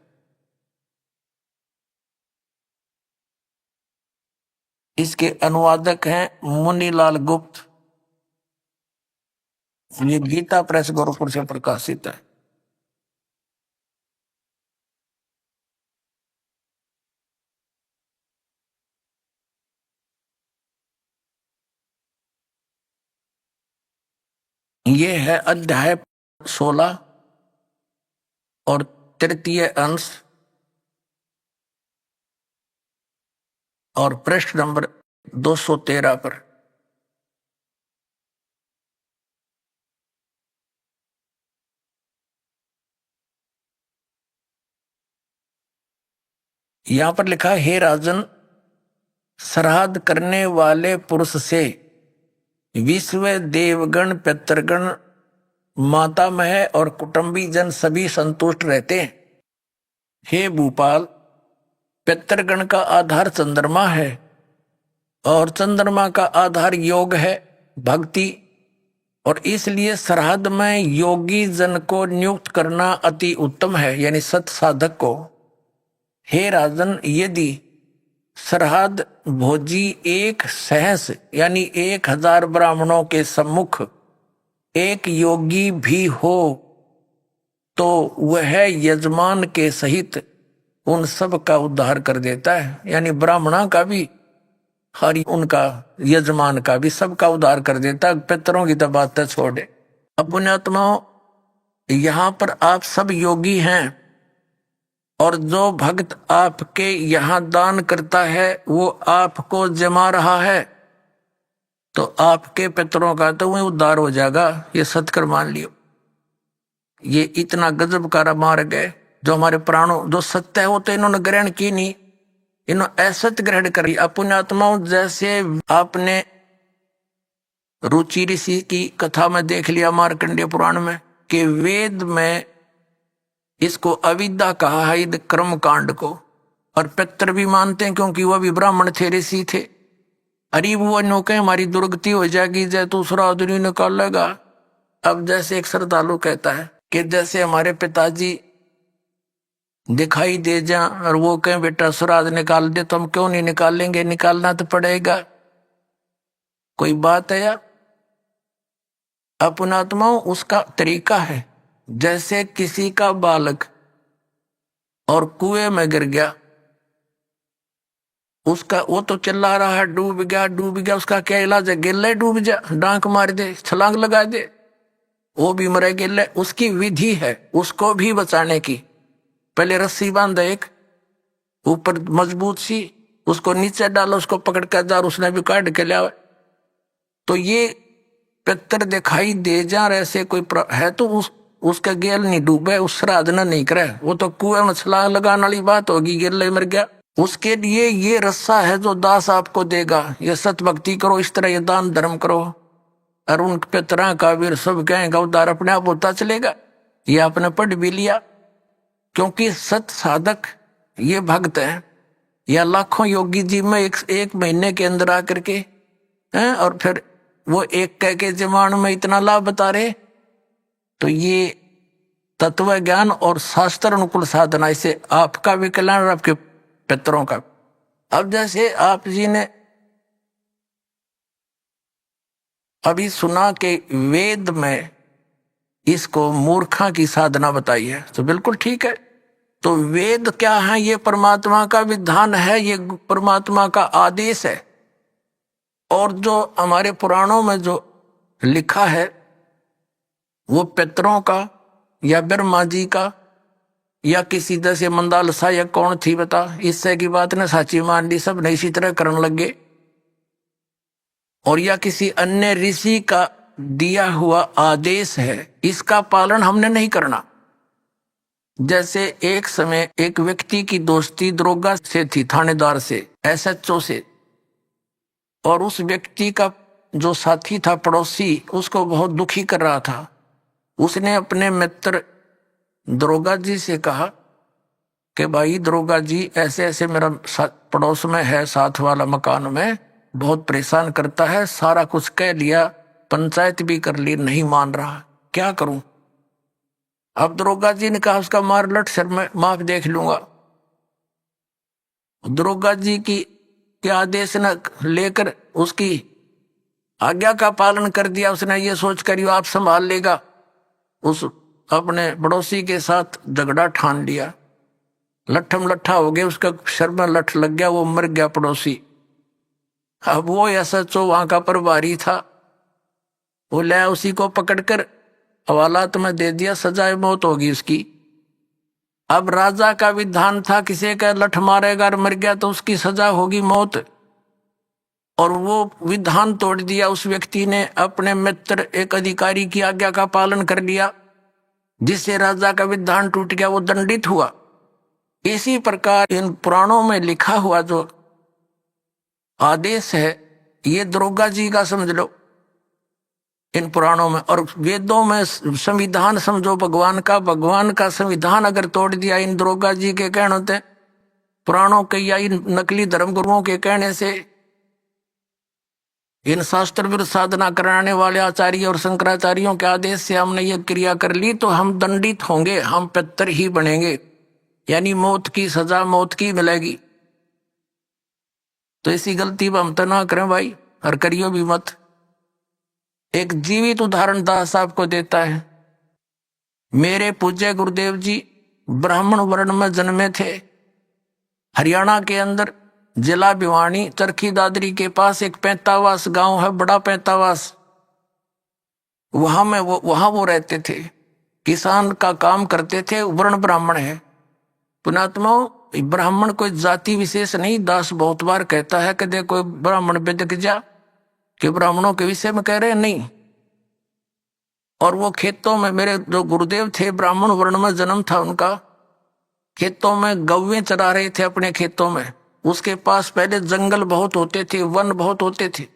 इसके अनुवादक हैं मुनीलाल गुप्त। ये गीता प्रेस गोरखपुर से प्रकाशित है। ये है अध्याय 16 और तृतीय अंश और पृष्ठ नंबर 213 पर। यहां पर लिखा, हे राजन, श्राद्ध करने वाले पुरुष से विश्व देवगण, पितृगण, मातामह और कुटुंबी जन सभी संतुष्ट रहते हैं। हे भूपाल, पितृगण का आधार चंद्रमा है और चंद्रमा का आधार योग है, भक्ति, और इसलिए श्राद्ध में योगी जन को नियुक्त करना अति उत्तम है, यानी सत साधक को। हे राजन, यदि श्राद्ध भोजी एक सहस यानी 1000 ब्राह्मणों के सम्मुख एक योगी भी हो तो वह यजमान के सहित उन सब का उद्धार कर देता है, यानी ब्राह्मणा का भी हरि उनका यजमान का भी सबका उद्धार कर देता है। पितरों की तो बात छोड़े। अब पुण्यात्माओं, यहाँ पर आप सब योगी हैं और जो भक्त आपके यहाँ दान करता है वो आपको जमा रहा है, तो आपके पितरों का तो वही उद्धार हो जाएगा। ये सत्कर मान लियो। ये इतना गजब का मार्ग है जो हमारे प्राणों, जो सत्य है वो तो इन्होंने ग्रहण की नहीं, इन्होंने असत्य ग्रहण करी। पुण्यात्माओं, जैसे आपने रुचि ऋषि की कथा में देख लिया मार्कंडेय पुराण में कि वेद में इसको अविद्या कहा है, कर्म कांड को, और पितर भी मानते हैं क्योंकि वह भी ब्राह्मण थे, ऋषि थे। अरे वो नौके हमारी दुर्गति हो जाएगी, जय तू श्राद्ध निकाल लेगा। अब जैसे एक श्रद्धालु कहता है कि जैसे हमारे पिताजी दिखाई दे जा और वो कहें बेटा श्राद्ध निकाल दे, तो हम क्यों नहीं निकाल लेंगे, निकालना तो पड़ेगा। कोई बात है यार। अपनात्माओं, उसका तरीका है। जैसे किसी का बालक और कुएं में गिर गया, उसका वो तो चिल्ला रहा है डूब गया डूब गया, उसका क्या इलाज है? गिल्ले डूब जा, डांक मार दे, छलांग लगा दे, वो भी मरे गिल्ले। उसकी विधि है उसको भी बचाने की। पहले रस्सी बांधा एक ऊपर मजबूत सी, उसको नीचे डालो, उसको पकड़ कर जार उसने भी काट के लिया। तो ये पितर दिखाई दे जा ऐसे कोई है तो उसका गेल नहीं डूबे, उस श्राद्ध न नहीं करे, वो तो कुएं में छलांग लगाने वाली बात होगी, गिल्ले मर गया। उसके लिए ये रस्सा है जो दास आपको देगा। ये सत भक्ति करो, इस तरह ये दान धर्म करो, और उन पितरा का वीर सब कहेगा उद्धार अपने आप होता चलेगा। ये आपने पढ़ भी लिया, क्योंकि सत साधक ये भक्त है, या लाखों योगी जी में एक महीने के अंदर आकर के हैं, और फिर वो एक कह के जमान में इतना लाभ बता रहे। तो ये तत्व ज्ञान और शास्त्र अनुकूल साधना, इसे आपका भी कल्याण और आपके पितरों का। अब जैसे आप जी ने अभी सुना कि वेद में इसको मूर्खा की साधना बताई है, तो बिल्कुल ठीक है। तो वेद क्या है? ये परमात्मा का विधान है, ये परमात्मा का आदेश है। और जो हमारे पुराणों में जो लिखा है वो पितरों का या ब्रह्मा जी का या किसी जैसे मंदालसा या कौन थी बता, इससे की बात ने साची मान ली, सब ने इसी तरह करने लगे। और या किसी अन्य ऋषि का दिया हुआ आदेश है, इसका पालन हमने नहीं करना। जैसे एक समय एक व्यक्ति की दोस्ती दरोगा से थी, थानेदार से, SHO से, और उस व्यक्ति का जो साथी था, पड़ोसी, उसको बहुत दुखी कर रहा था। उसने अपने मित्र दरोगा जी से कहा कि भाई दरोगा जी, ऐसे ऐसे मेरा पड़ोस में है, साथ वाला मकान में, बहुत परेशान करता है, सारा कुछ कह लिया, पंचायत भी कर ली, नहीं मान रहा, क्या करूं? अब दरोगा जी ने कहा उसका मार लट सर में माफ देख लूंगा। दरोगा जी के आदेश न लेकर उसकी आज्ञा का पालन कर दिया। उसने ये सोच कर आप संभाल लेगा, उस अपने पड़ोसी के साथ झगड़ा ठान लिया। लट्ठम लट्ठा हो गया, उसका सर में लठ लग गया, वो मर गया पड़ोसी। अब वो SHO वहां का प्रभारी था, वो ले उसी को पकड़कर हवालात में दे दिया, सजाए मौत होगी उसकी। अब राजा का विधान था किसी का लठ मारेगा और मर गया तो उसकी सजा होगी मौत, और वो विधान तोड़ दिया उस व्यक्ति ने। अपने मित्र एक अधिकारी की आज्ञा का पालन कर लिया, जिससे राजा का विधान टूट गया, वो दंडित हुआ। इसी प्रकार इन पुराणों में लिखा हुआ जो आदेश है ये दरोगा जी का समझ लो इन पुराणों में। और वेदों में संविधान समझो भगवान का संविधान अगर तोड़ दिया इन दरोगा जी के कहने होते, पुराणों के या इन नकली धर्मगुरुओं के कहने से, इन शास्त्र विरुद्ध साधना कराने वाले आचार्य और शंकराचार्यों के आदेश से हमने ये क्रिया कर ली तो हम दंडित होंगे, हम पितर ही बनेंगे, यानी मौत की सजा मौत की मिलेगी। तो ऐसी गलती हम तो ना करें भाई, और करियो भी मत। एक जीवित उदाहरण दास साहब को देता है। मेरे पूज्य गुरुदेव जी ब्राह्मण वर्ण में जन्मे थे। हरियाणा के अंदर जिला भिवानी चरखी दादरी के पास एक पैंतावास गांव है, बड़ा पैंतावास, वहां वो रहते थे, किसान का काम करते थे, वर्ण ब्राह्मण है। पुणात्मा ब्राह्मण कोई जाति विशेष नहीं। दास बहुत बार कहता है कि देखो ब्राह्मण बेदक जा कि ब्राह्मणों के विषय में कह रहे नहीं। और वो खेतों में, मेरे जो गुरुदेव थे ब्राह्मण वर्ण में जन्म था उनका, खेतों में गौवें चरा रहे थे अपने खेतों में। उसके पास पहले जंगल बहुत होते थे, वन बहुत होते थे।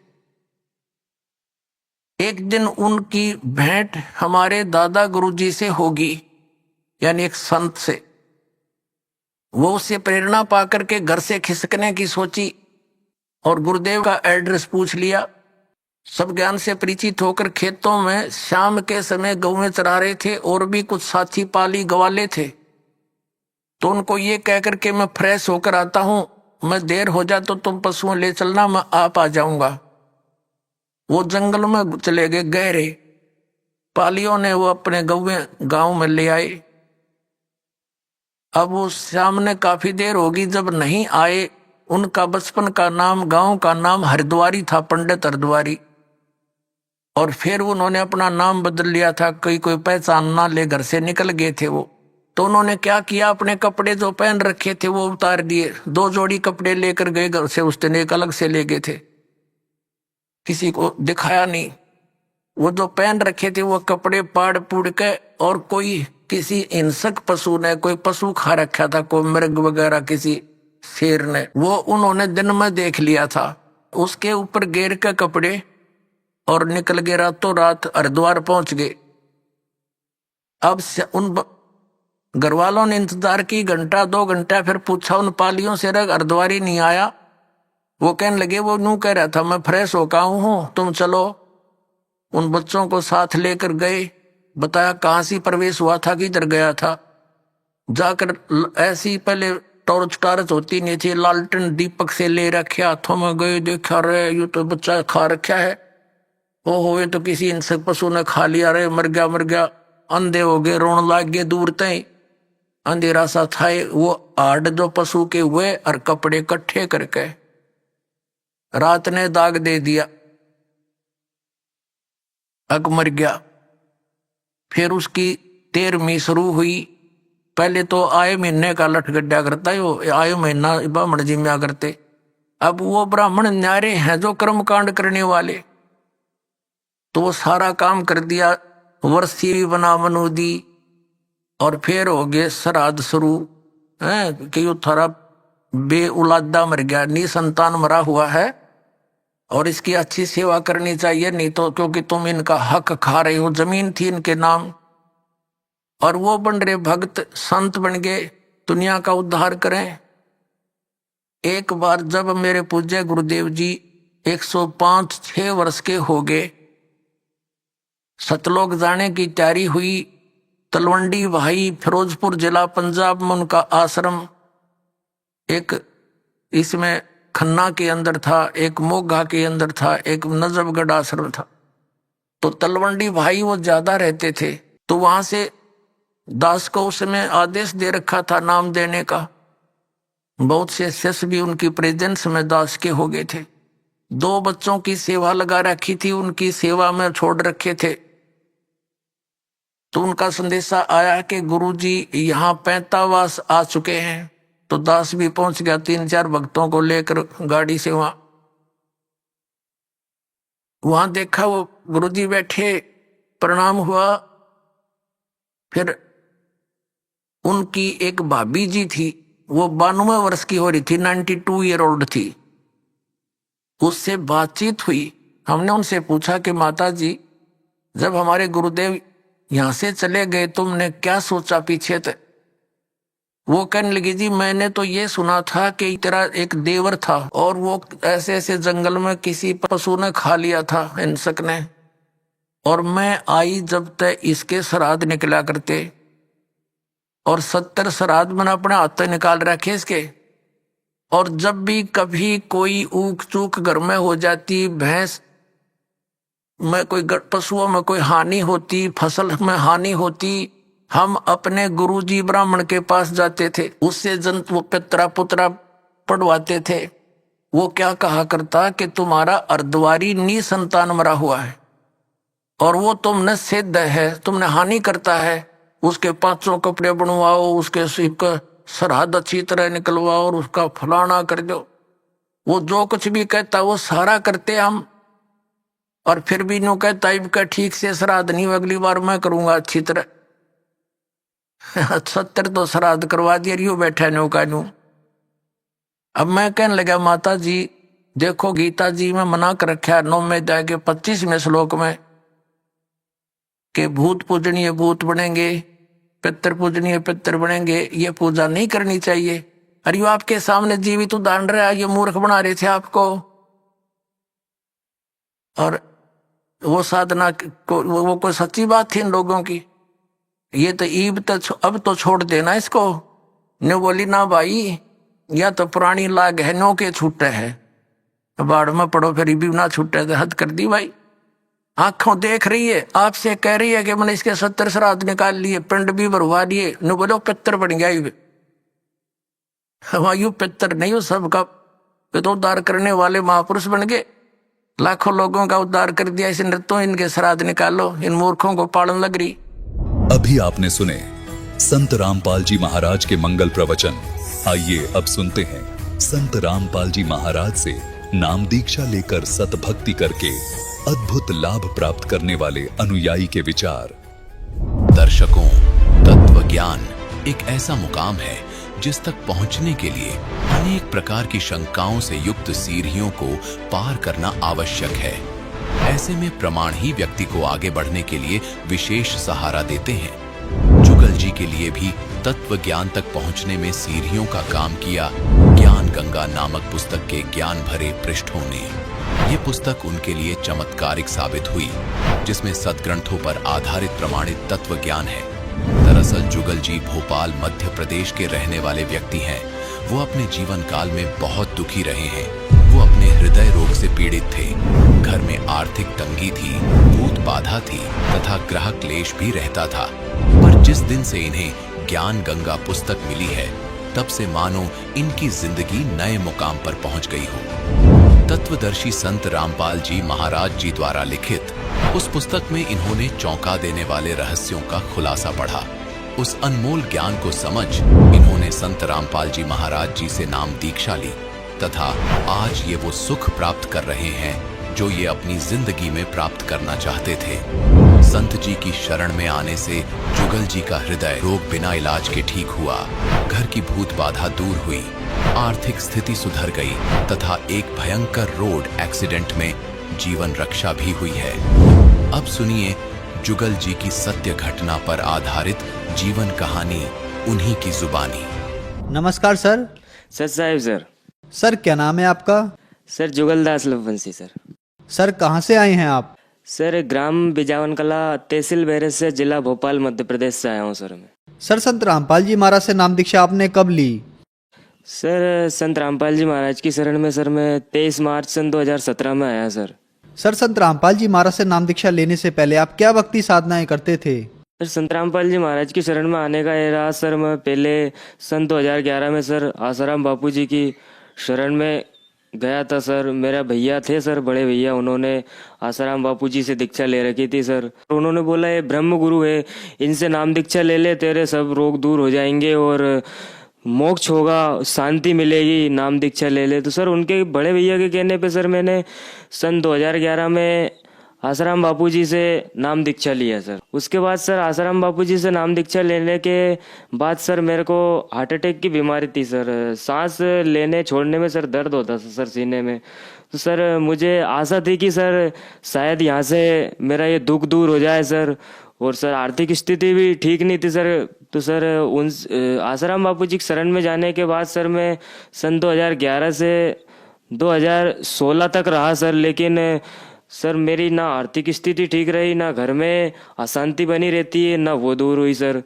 एक दिन उनकी भेंट हमारे दादा गुरुजी से होगी, यानी एक संत से। वो उससे प्रेरणा पाकर के घर से खिसकने की सोची और गुरुदेव का एड्रेस पूछ लिया। सब ज्ञान से परिचित होकर खेतों में शाम के समय गौवें चरा रहे थे, और भी कुछ साथी पाली गवाले थे। तो उनको ये कहकर के मैं फ्रेश होकर आता हूं, मैं देर हो जाए तो तुम पशुओं ले चलना, मैं आप आ जाऊंगा। वो जंगल में चले गए गहरे। पालियों ने वो अपने गौवें गांव में ले आए। अब वो सामने काफी देर होगी, जब नहीं आए, उनका बचपन का नाम, गांव का नाम हरिद्वारी था, पंडित हरिद्वारी। और फिर उन्होंने अपना नाम बदल लिया था, कोई पहचान ना ले, घर से निकल गए थे वो। तो उन्होंने क्या किया, अपने कपड़े जो पहन रखे थे वो उतार दिए। 2 जोड़ी कपड़े लेकर गए घर से, उस दिन एक अलग से ले गए थे, किसी को दिखाया नहीं। वो जो पहन रखे थे वो कपड़े पाड़ पुड़ के, और कोई किसी हिंसक पशु ने, कोई पशु खा रखा था, कोई मृग वगैरह, किसी शेर ने, वो उन्होंने दिन में देख लिया था। उसके ऊपर घेर के कपड़े और निकल गए, रातों रात हरिद्वार पहुंच गए। अब उन घर वालों ने इंतजार की, 1-2 घंटा, फिर पूछा उन पालियों से, हरिद्वारी नहीं आया। वो कहने लगे वो यूं कह रहा था मैं फ्रेश होकर आऊं हूं, तुम चलो। उन बच्चों को साथ लेकर गए, बताया कहां से प्रवेश हुआ था, किधर गया था। जाकर ऐसी पहले टॉर्च होती नहीं थी, लालटेन दीपक से ले रखे हाथों में गए, देखा रे यू तो बच्चा खा रखा है, ओहो ये तो किसी हिंसक पशु ने खा लिया रे, मर गया। अंधे हो गए, रोन लाग गए दूर तय। अंधेरा सा था, वो हाड़ जो पशु के हुए और कपड़े इकट्ठे करके रात ने दाग दे दिया, अग मर गया। फिर उसकी 13वीं शुरू हुई। पहले तो आए महीने का लठ गड्ढा करता है, वो आए महीना ब्राह्मण जी में करते। अब वो ब्राह्मण न्यारे हैं जो कर्म कांड करने वाले, तो वो सारा काम कर दिया। वर्षी भी बना मनु दी, और फिर हो गए श्राद्ध शुरू है कि थारा बे औलादा मर गया, निसंतान मरा हुआ है, और इसकी अच्छी सेवा करनी चाहिए, नहीं तो क्योंकि तुम इनका हक खा रहे हो। जमीन थी इनके नाम, और वो बन रहे भक्त, संत बन गए, दुनिया का उद्धार करें। एक बार जब मेरे पूज्य गुरुदेव जी 105-6 वर्ष के हो गए, सतलोक जाने की तैयारी हुई। तलवंडी भाई फिरोजपुर जिला पंजाब में उनका आश्रम, एक इसमें खन्ना के अंदर था, एक मोगा के अंदर था, एक नजफगढ़ आश्रम था। तो तलवंडी भाई वो ज्यादा रहते थे, तो वहां से दास को उसमें आदेश दे रखा था नाम देने का। बहुत से शिष्य भी उनकी प्रेजेंस में दास के हो गए थे। 2 बच्चों की सेवा लगा रखी थी, उनकी सेवा में छोड़ रखे थे। तो उनका संदेशा आया कि गुरुजी यहाँ 45 आ चुके हैं। तो दास भी पहुंच गया 3-4 भक्तों को लेकर गाड़ी से। वहां देखा वो गुरुजी बैठे, प्रणाम हुआ। फिर उनकी एक भाभी जी थी, वो 92 वर्ष की हो रही थी, 92 ईयर ओल्ड थी। उससे बातचीत हुई। हमने उनसे पूछा कि माता जी, जब हमारे गुरुदेव यहां से चले गए तुमने क्या सोचा पीछे तक? वो कहने लगी, जी मैंने तो ये सुना था कि तेरा एक देवर था और वो ऐसे ऐसे जंगल में किसी पशु ने खा लिया था, हिंसक ने, और मैं आई जब तक इसके श्राद्ध निकला करते, और 70 श्राद्ध मैंने अपने हाथ से निकाल रखे इसके। और जब भी कभी कोई ऊक चूक घर में हो जाती, भैंस में कोई पशुओं में कोई हानि होती, फसल में हानि होती, हम अपने गुरुजी ब्राह्मण के पास जाते थे, उससे जंतु पितरा पुत्रा पढ़वाते थे। वो क्या कहा करता कि तुम्हारा अर्धवारी निसंतान मरा हुआ है और वो तुमने सिद्ध है, तुमने हानि करता है, उसके 500 कपड़े बनवाओ, उसके सिर का श्राद्ध अच्छी तरह निकलवाओ और उसका फलाना कर दो। वो जो कुछ भी कहता वो सारा करते हम, और फिर भी नो कहता इनका ठीक से श्राद्ध नहीं, अगली बार मैं करूंगा अच्छी तरह। 70 तो श्राद्ध करवा दिया, रियो बैठा नो का नो। अब मैं कहने लगा, माता जी देखो गीता जी में मना कर रखा है 9वें अध्याय के 25वें श्लोक में कि भूत पूजनीय भूत बनेंगे, पितर पूजनीय पितर बनेंगे, ये पूजा नहीं करनी चाहिए। अरे यो आपके सामने जीवित उदाहरण रहा, ये मूर्ख बना रहे थे आपको। और वो साधना को वो कोई सच्ची बात थी इन लोगों की? ये तो ईब तो अब तो छोड़ देना इसको। ने बोली, ना भाई या तो पुरानी लाग है, नो के छूटे है, बाढ़ में पड़ो फिर भी ना छूटे, तो हद कर दी भाई। आंखों देख रही है, आपसे कह रही है कि मैंने इसके 70 श्राद्ध निकाल लिए, पिंड भी भरवा दिए, न बोलो पितर बन गया। हमायू पितर नहीं हो सबका, तो उद्धार करने वाले महापुरुष बन गए, लाखों लोगों का उद्धार कर दिया। इस नृत्यों इनके श्राद्ध निकालो, इन मूर्खों को पालन लग रही। अभी आपने सुने संत रामपाल जी महाराज के मंगल प्रवचन। आइए अब सुनते हैं संत रामपाल जी महाराज से नाम दीक्षा लेकर सतभक्ति करके अद्भुत लाभ प्राप्त करने वाले अनुयायी के विचार। दर्शकों, तत्व ज्ञान एक ऐसा मुकाम है जिस तक पहुंचने के लिए अनेक प्रकार की शंकाओं से युक्त सीढ़ियों को पार करना आवश्यक है। ऐसे में प्रमाण ही व्यक्ति को आगे बढ़ने के लिए विशेष सहारा देते हैं। जुगल जी के लिए भी तत्व ज्ञान तक पहुंचने में सीढ़ियों का काम किया ज्ञान गंगा नामक पुस्तक के ज्ञान भरे पृष्ठों ने। ये पुस्तक उनके लिए चमत्कारिक साबित हुई, जिसमें सदग्रंथों पर आधारित प्रमाणित तत्व ज्ञान है। दरअसल जुगल जी भोपाल मध्य प्रदेश के रहने वाले व्यक्ति हैं। वो अपने जीवन काल में बहुत दुखी रहे हैं। वो अपने हृदय रोग से पीड़ित थे। घर में आर्थिक तंगी थी, भूत बाधा थी तथा ग्रह क्लेश भी रहता था। पर जिस दिन से इन्हें ज्ञान गंगा पुस्तक मिली है, तब से मानो इनकी जिंदगी नए मुकाम पर पहुंच गई हो। तत्वदर्शी संत रामपाल जी महाराज जी द्वारा लिखित उस पुस्तक में इन्होंने चौंका देने वाले रहस्यों का खुलासा पढ़ा। उस अनमोल ज्ञान को समझ इन्होंने संत रामपाल जी महाराज जी से नाम दीक्षा ली तथा आज ये वो सुख प्राप्त कर रहे हैं जो ये अपनी जिंदगी में प्राप्त करना चाहते थे। संत जी की शरण में आने से जुगल जी का हृदय रोग बिना इलाज के ठीक हुआ, घर की भूत बाधा दूर हुई, आर्थिक स्थिति सुधर गई तथा एक भयंकर रोड एक्सीडेंट में जीवन रक्षा भी हुई है। अब सुनिए जुगल जी की सत्य घटना पर आधारित जीवन कहानी उन्हीं की जुबानी। नमस्कार सर। सर साहिब सर। सर क्या नाम है आपका? Sir Jugaldas Lavanshi sir. Sir कहाँ से आए हैं आप? सर ग्राम बिजावन कला, तहसील बैरज से, जिला भोपाल मध्य प्रदेश से आया हूँ सर मैं। सर संत रामपाल जी महाराज से नाम दीक्षा आपने कब ली? सर संत रामपाल जी महाराज की शरण में सर मैं 23 मार्च सन 2017 में आया सर। सर संत रामपाल जी महाराज से नाम दीक्षा लेने से पहले आप क्या भक्ति साधनाएं करते थे? सर संत रामपाल जी महाराज की शरण में आने का ये रहा सर, मैं पहले सन 2011 में सर आसाराम बापू जी की शरण में गया था सर। मेरा भैया थे सर, बड़े भैया, उन्होंने आसाराम बापू जी से दीक्षा ले रखी थी सर। उन्होंने बोला ये ब्रह्म गुरु है, इनसे नाम दीक्षा ले ले, तेरे सब रोग दूर हो जाएंगे और मोक्ष होगा, शांति मिलेगी, नाम दीक्षा ले ले। तो सर उनके बड़े भैया के कहने पे सर मैंने सन 2011 में आसाराम बापू जी से नाम दीक्षा लिया सर। उसके बाद सर आसाराम बापू जी से नाम दीक्षा लेने के बाद सर मेरे को हार्ट अटैक की बीमारी थी सर। सांस लेने छोड़ने में सर दर्द होता था सर सीने में। तो सर मुझे आशा थी कि सर शायद यहाँ से मेरा ये दुख दूर हो जाए सर। और सर आर्थिक स्थिति भी ठीक नहीं थी सर। तो सर उन आसाराम बापू जी की शरण में जाने के बाद सर मैं सन 2011 से 2016 तक रहा सर। लेकिन सर मेरी ना आर्थिक स्थिति ठीक रही, ना घर में अशांति बनी रहती है, ना वो दूर हुई सर।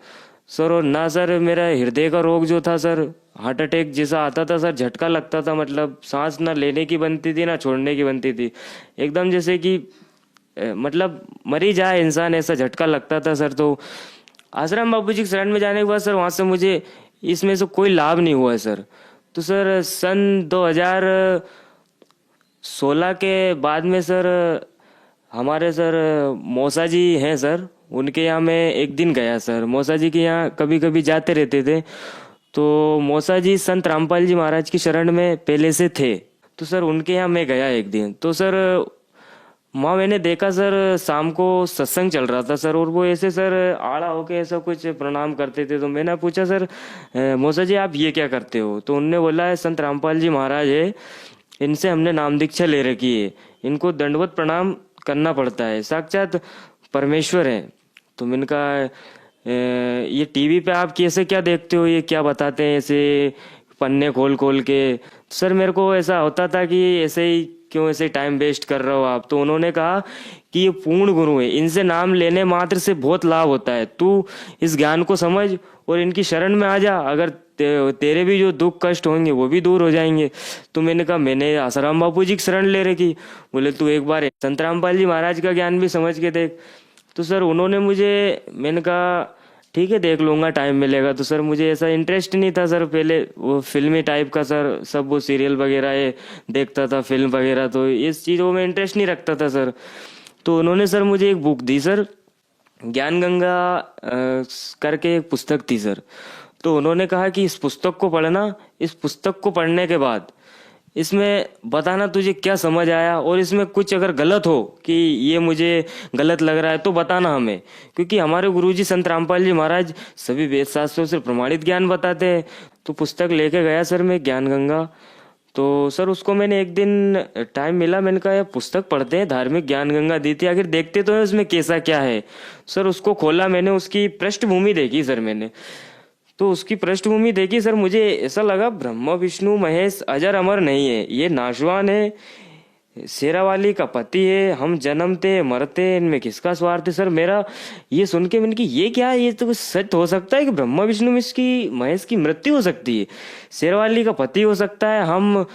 और ना सर मेरा हृदय का रोग जो था सर, हार्ट अटैक जैसा आता था सर, झटका लगता था, मतलब सांस ना लेने की बनती थी ना छोड़ने की बनती थी, एकदम जैसे कि मतलब मरी जाए इंसान, ऐसा झटका लगता था सर। तो आसाराम बापू जी की शरण में जाने के बाद सर वहाँ से मुझे इसमें से कोई लाभ नहीं हुआ है सर। तो सर सन 2016 के बाद में सर हमारे सर मौसा जी हैं सर, उनके यहाँ मैं एक दिन गया सर। मौसा जी के यहाँ कभी कभी जाते रहते थे। तो मौसा जी संत रामपाल जी महाराज की शरण में पहले से थे। तो सर उनके यहाँ मैं गया एक दिन। तो सर वहाँ मैंने देखा सर शाम को सत्संग चल रहा था सर, और वो ऐसे सर आड़ा होके ऐसा कुछ प्रणाम करते थे। तो मैंने पूछा सर मौसा जी आप ये क्या करते हो? तो उनने बोला है संत रामपाल जी महाराज है, इनसे हमने नाम दीक्षा ले रखी है, इनको दंडवत प्रणाम करना पड़ता है, साक्षात परमेश्वर है। तो मैंने कहा ये टीवी पे आप कैसे क्या देखते हो, ये क्या बताते हैं ऐसे पन्ने खोल खोल के? सर मेरे को ऐसा होता था कि ऐसे ही क्यों ऐसे टाइम वेस्ट कर रहे हो आप? तो उन्होंने कहा कि ये पूर्ण गुरु है, इनसे नाम लेने मात्र से बहुत लाभ होता है, तू इस ज्ञान को समझ और इनकी शरण में आ जा, अगर तेरे भी जो दुख कष्ट होंगे वो भी दूर हो जाएंगे। तो मैंने कहा मैंने आसाराम बापू जी की शरण ले रखी। बोले तू एक बार संत रामपाल जी महाराज का ज्ञान भी समझ के देख। तो सर उन्होंने मुझे, मैंने कहा ठीक है देख लूँगा, टाइम मिलेगा। तो सर मुझे ऐसा इंटरेस्ट नहीं था सर, पहले वो फिल्मी टाइप का सर, सब वो सीरियल वगैरह ये देखता था, फिल्म वगैरह, तो इस चीज़ों में इंटरेस्ट नहीं रखता था सर। तो उन्होंने सर मुझे एक बुक दी सर, ज्ञान गंगा करके एक पुस्तक थी सर। तो उन्होंने कहा कि इस पुस्तक को पढ़ना, इस पुस्तक को पढ़ने के बाद इसमें बताना तुझे क्या समझ आया, और इसमें कुछ अगर गलत हो कि ये मुझे गलत लग रहा है तो बताना हमें, क्योंकि हमारे गुरुजी संत रामपाल जी महाराज सभी वेद शास्त्रों से प्रमाणित ज्ञान बताते हैं। तो पुस्तक लेके गया सर मैं, ज्ञान गंगा। तो सर उसको मैंने एक दिन टाइम मिला, मैंने कहा यार पुस्तक पढ़ते हैं, धार्मिक ज्ञान गंगा दी थी, आखिर देखते तो है उसमें कैसा क्या है। सर उसको खोला मैंने, उसकी पृष्ठभूमि देखी सर मैंने। तो उसकी पृष्ठभूमि देखी सर, मुझे ऐसा लगा ब्रह्मा विष्णु महेश अजर अमर नहीं है, ये नाशवान है, शेरावाली का पति है, हम जन्मते मरते, इनमें किसका स्वार्थ है? सर मेरा ये सुन के मैंने कि ये क्या है, ये तो सच हो सकता है कि ब्रह्मा विष्णु महेश की मृत्यु हो सकती है, शेरावाली का पति हो सकता है, हम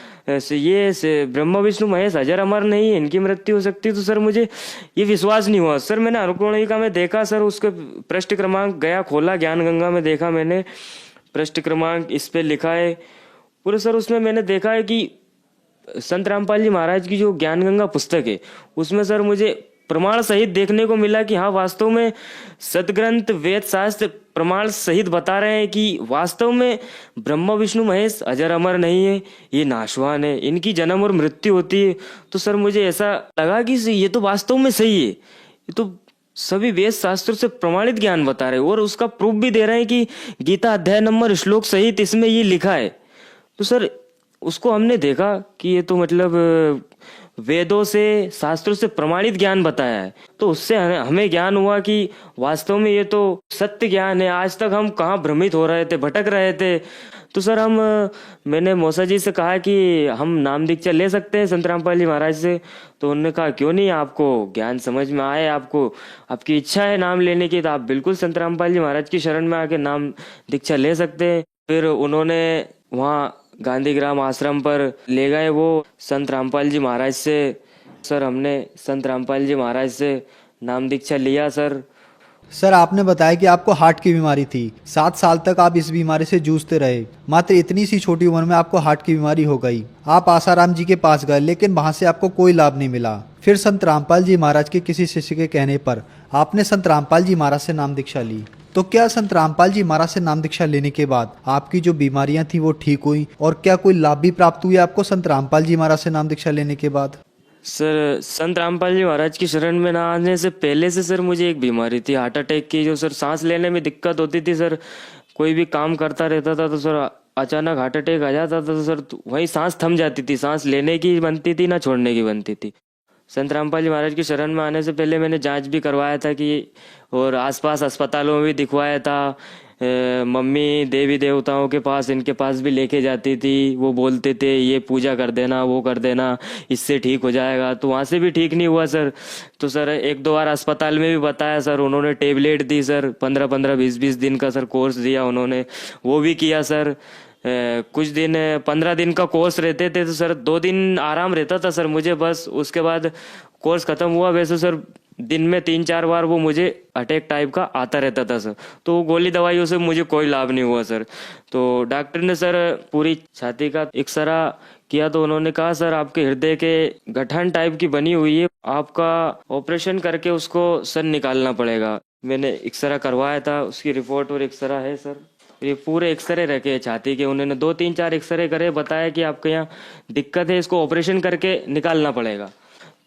ये ब्रह्मा विष्णु महेश अजर अमर नहीं है, इनकी मृत्यु हो सकती है। तो सर मुझे ये विश्वास नहीं हुआ सर। मैंने अनुक्रमणिका में देखा सर, उसके पृष्ठ क्रमांक गया, खोला ज्ञान गंगा में, देखा मैंने पृष्ठ क्रमांक इस पे लिखा है पूरे सर। उसमें मैंने देखा है कि संत रामपाल जी महाराज की जो ज्ञान गंगा पुस्तक है उसमें सर मुझे प्रमाण सहित देखने को मिला कि हाँ वास्तव में सदग्रंथ वेद शास्त्र प्रमाण सहित बता रहे हैं कि वास्तव में ब्रह्मा विष्णु महेश अजर अमर नहीं है, ये नाशवान है, इनकी जन्म और मृत्यु होती है। तो सर मुझे ऐसा लगा कि ये तो वास्तव में सही है, ये तो सभी वेद शास्त्रों से प्रमाणित ज्ञान बता रहे हैं, और उसका प्रूफ भी दे रहे हैं कि गीता अध्याय नंबर श्लोक सहित इसमें ये लिखा है। तो सर उसको हमने देखा कि ये तो मतलब वेदों से शास्त्रों से प्रमाणित ज्ञान बताया है। तो उससे हमें ज्ञान हुआ कि वास्तव में ये तो सत्य ज्ञान है। आज तक हम कहाँ भ्रमित हो रहे थे, भटक रहे थे। तो सर मैंने मौसा जी से कहा कि हम नाम दीक्षा ले सकते हैं संत रामपाल जी महाराज से। तो उन्होंने कहा क्यों नहीं, आपको ज्ञान समझ में आए, आपकी इच्छा है नाम लेने की, तो आप बिल्कुल संत रामपाल जी महाराज की शरण में आके नाम दीक्षा ले सकते हैं। फिर उन्होंने वहाँ गांधीग्राम आश्रम पर ले गए वो संत रामपाल जी महाराज से। सर हमने संत रामपाल जी महाराज से नाम दीक्षा लिया सर, सर आपने बताया कि आपको हार्ट की बीमारी थी, 7 साल तक आप इस बीमारी से जूझते रहे। मात्र इतनी सी छोटी उम्र में आपको हार्ट की बीमारी हो गई। आप आसाराम जी के पास गए लेकिन वहां से आपको कोई लाभ नहीं मिला। फिर संत रामपाल जी महाराज के किसी शिष्य के कहने पर आपने संत रामपाल जी महाराज से नाम दीक्षा ली। तो क्या संत रामपाल जी महाराज से नाम दीक्षा लेने के बाद आपकी जो बीमारियां थी वो ठीक हुई, और क्या कोई लाभ भी प्राप्त हुए आपको संत रामपाल जी महाराज से नाम दीक्षा लेने के बाद? सर संत रामपाल जी महाराज की शरण में ना आने से पहले से सर मुझे एक बीमारी थी हार्ट अटैक की, जो सर सांस लेने में दिक्कत होती थी सर। कोई भी काम करता रहता था तो सर अचानक हार्ट अटैक आ जाता था तो सर वहीं सांस थम जाती थी, सांस लेने की बनती थी ना छोड़ने की बनती थी। संत रामपाल जी महाराज की शरण में आने से पहले मैंने जांच भी करवाया था कि, और आसपास अस्पतालों में भी दिखवाया था। मम्मी देवी देवताओं के पास, इनके पास भी लेके जाती थी। वो बोलते थे ये पूजा कर देना, वो कर देना, इससे ठीक हो जाएगा। तो वहाँ से भी ठीक नहीं हुआ सर। तो सर 1-2 बार अस्पताल में भी बताया सर, उन्होंने टेबलेट दी सर, 15-15 20-20 दिन का सर कोर्स दिया उन्होंने, वो भी किया सर। कुछ दिन 15 दिन का कोर्स रहते थे तो सर 2 दिन आराम रहता था सर मुझे बस। उसके बाद कोर्स खत्म हुआ। वैसे सर दिन में 3-4 बार वो मुझे अटैक टाइप का आता रहता था सर। तो गोली दवाइयों से मुझे कोई लाभ नहीं हुआ सर। तो डॉक्टर ने सर पूरी छाती का एक्सरा किया तो उन्होंने कहा सर आपके हृदय के गठन टाइप की बनी हुई है, आपका ऑपरेशन करके उसको सर निकालना पड़ेगा। मैंने एक्सरा करवाया था, उसकी रिपोर्ट और एक्सरा है सर। ये पूरे एक्सरे रखे छाती के, उन्होंने 2-3-4 एक्सरे करे, बताया कि आपके यहाँ दिक्कत है, इसको ऑपरेशन करके निकालना पड़ेगा।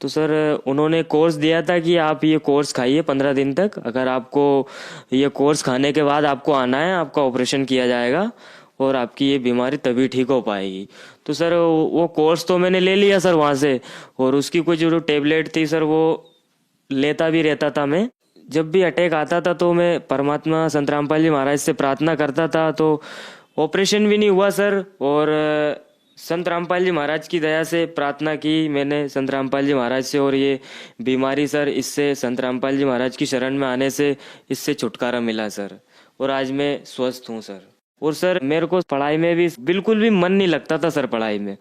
तो सर उन्होंने कोर्स दिया था कि आप ये कोर्स खाइए 15 दिन तक, अगर आपको ये कोर्स खाने के बाद आपको आना है, आपका ऑपरेशन किया जाएगा और आपकी ये बीमारी तभी ठीक हो पाएगी। तो सर वो कोर्स तो मैंने ले लिया सर वहाँ से, और उसकी कुछ जो टेबलेट थी सर वो लेता भी रहता था मैं। जब भी अटैक आता था तो मैं परमात्मा संत रामपाल जी महाराज से प्रार्थना करता था, तो ऑपरेशन भी नहीं हुआ सर। और संत रामपाल जी महाराज की दया से प्रार्थना की मैंने संत रामपाल जी महाराज से, और ये बीमारी सर इससे संत रामपाल जी महाराज की शरण में आने से इससे छुटकारा मिला सर, और आज मैं स्वस्थ हूँ सर। और सर मेरे को पढ़ाई में भी बिल्कुल भी मन नहीं लगता था सर। पढ़ाई में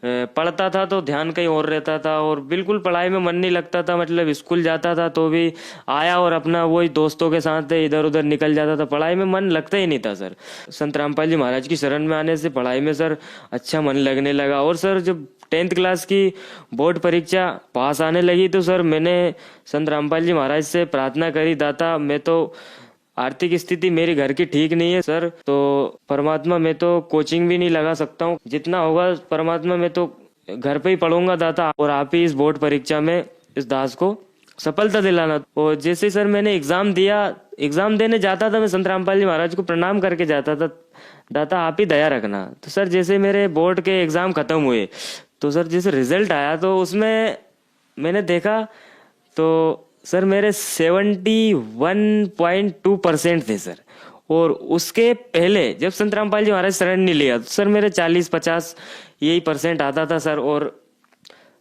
पढ़ता था तो ध्यान कहीं और रहता था, और बिल्कुल पढ़ाई में मन नहीं लगता था। मतलब स्कूल जाता था तो भी आया और अपना वही दोस्तों के साथ इधर उधर निकल जाता था, पढ़ाई में मन लगता ही नहीं था सर। संत रामपाल जी महाराज की शरण में आने से पढ़ाई में सर अच्छा मन लगने लगा। और सर जब 10th क्लास की बोर्ड परीक्षा पास आने लगी तो सर मैंने संत रामपाल जी महाराज से प्रार्थना करी, दाता मैं तो आर्थिक स्थिति मेरी घर की ठीक नहीं है सर, तो परमात्मा मैं तो कोचिंग भी नहीं लगा सकता हूँ, जितना होगा परमात्मा मैं तो घर पे ही पढ़ूंगा दाता, और आप ही इस बोर्ड परीक्षा में इस दास को सफलता दिलाना। और जैसे सर मैंने एग्जाम दिया, एग्जाम देने जाता था मैं संत रामपाल जी महाराज को प्रणाम करके जाता था, दाता आप ही दया रखना। तो सर जैसे मेरे बोर्ड के एग्जाम खत्म हुए तो सर जैसे रिजल्ट आया तो उसमें मैंने देखा तो सर मेरे 71.2% थे सर। और उसके पहले जब संत रामपाल जी महाराज शरण नहीं लिया तो सर मेरे 40-50 यही % आता था सर। और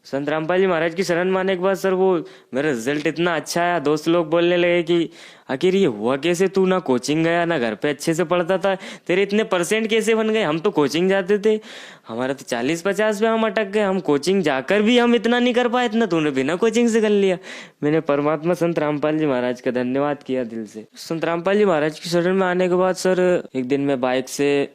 संत रामपाल जी महाराज की शरण में आने के बाद सर वो मेरा रिजल्ट इतना अच्छा आया, दोस्त लोग बोलने लगे कि आखिर ये हुआ कैसे, तू ना कोचिंग गया ना घर पे अच्छे से पढ़ता था, तेरे इतने % कैसे बन गए। हम तो कोचिंग जाते थे, हमारा तो 40-50 पे हम अटक गए, हम कोचिंग जाकर भी हम इतना नहीं कर पाए, इतना तूने बिना कोचिंग से कर लिया। मैंने परमात्मा संत रामपाल जी महाराज का धन्यवाद किया दिल से। संत रामपाल जी महाराज की शरण में आने के बाद सर एक दिन मैं बाइक से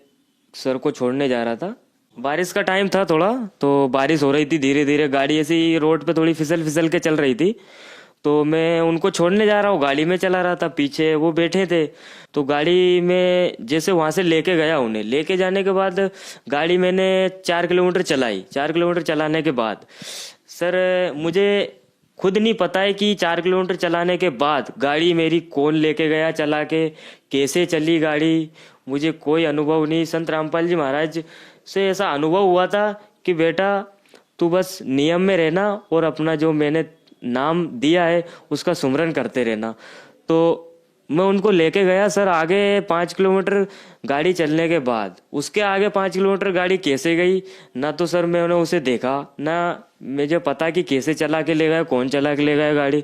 सर को छोड़ने जा रहा था, बारिश का टाइम था थोड़ा, तो बारिश हो रही थी, धीरे धीरे गाड़ी ऐसी रोड पे थोड़ी फिसल के चल रही थी। तो मैं उनको छोड़ने जा रहा हूँ, गाड़ी में चला रहा था, पीछे वो बैठे थे। तो गाड़ी में जैसे वहां से लेके गया, उन्हें लेके जाने के बाद गाड़ी मैंने 4 किलोमीटर चलाई। 4 किलोमीटर चलाने के बाद सर मुझे खुद नहीं पता है कि 4 किलोमीटर चलाने के बाद गाड़ी मेरी कौन लेके गया चला के, कैसे चली गाड़ी, मुझे कोई अनुभव नहीं। संत रामपाल जी महाराज से ऐसा अनुभव हुआ था कि बेटा तू बस नियम में रहना और अपना जो मैंने नाम दिया है उसका सुमरन करते रहना। तो मैं उनको लेके गया सर आगे 5 किलोमीटर गाड़ी चलने के बाद। उसके आगे 5 किलोमीटर गाड़ी कैसे गई ना तो सर मैंने उसे देखा, ना मुझे पता कि कैसे चला के ले गए, कौन चला के ले गया गाड़ी।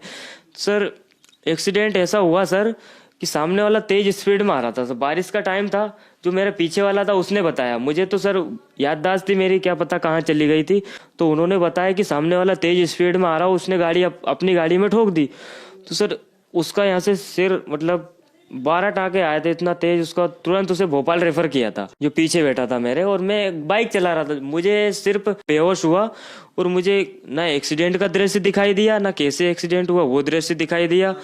सर एक्सीडेंट ऐसा हुआ सर कि सामने वाला तेज स्पीड में आ रहा था। बारिश का टाइम था, जो मेरे पीछे वाला था उसने बताया, मुझे तो सर याददाश्त थी मेरी, क्या पता कहाँ चली गई थी। तो उन्होंने बताया कि सामने वाला तेज स्पीड में आ रहा हो, उसने गाड़ी अपनी गाड़ी में ठोक दी। तो सर उसका यहाँ से सिर मतलब 12 टाँके आए थे, इतना तेज उसका। तुरंत उसे भोपाल रेफर किया था, जो पीछे बैठा था मेरे, और मैं बाइक चला रहा था। मुझे सिर्फ बेहोश हुआ और मुझे ना एक्सीडेंट का दृश्य दिखाई दिया, ना कैसे एक्सीडेंट हुआ वो दृश्य दिखाई दिया,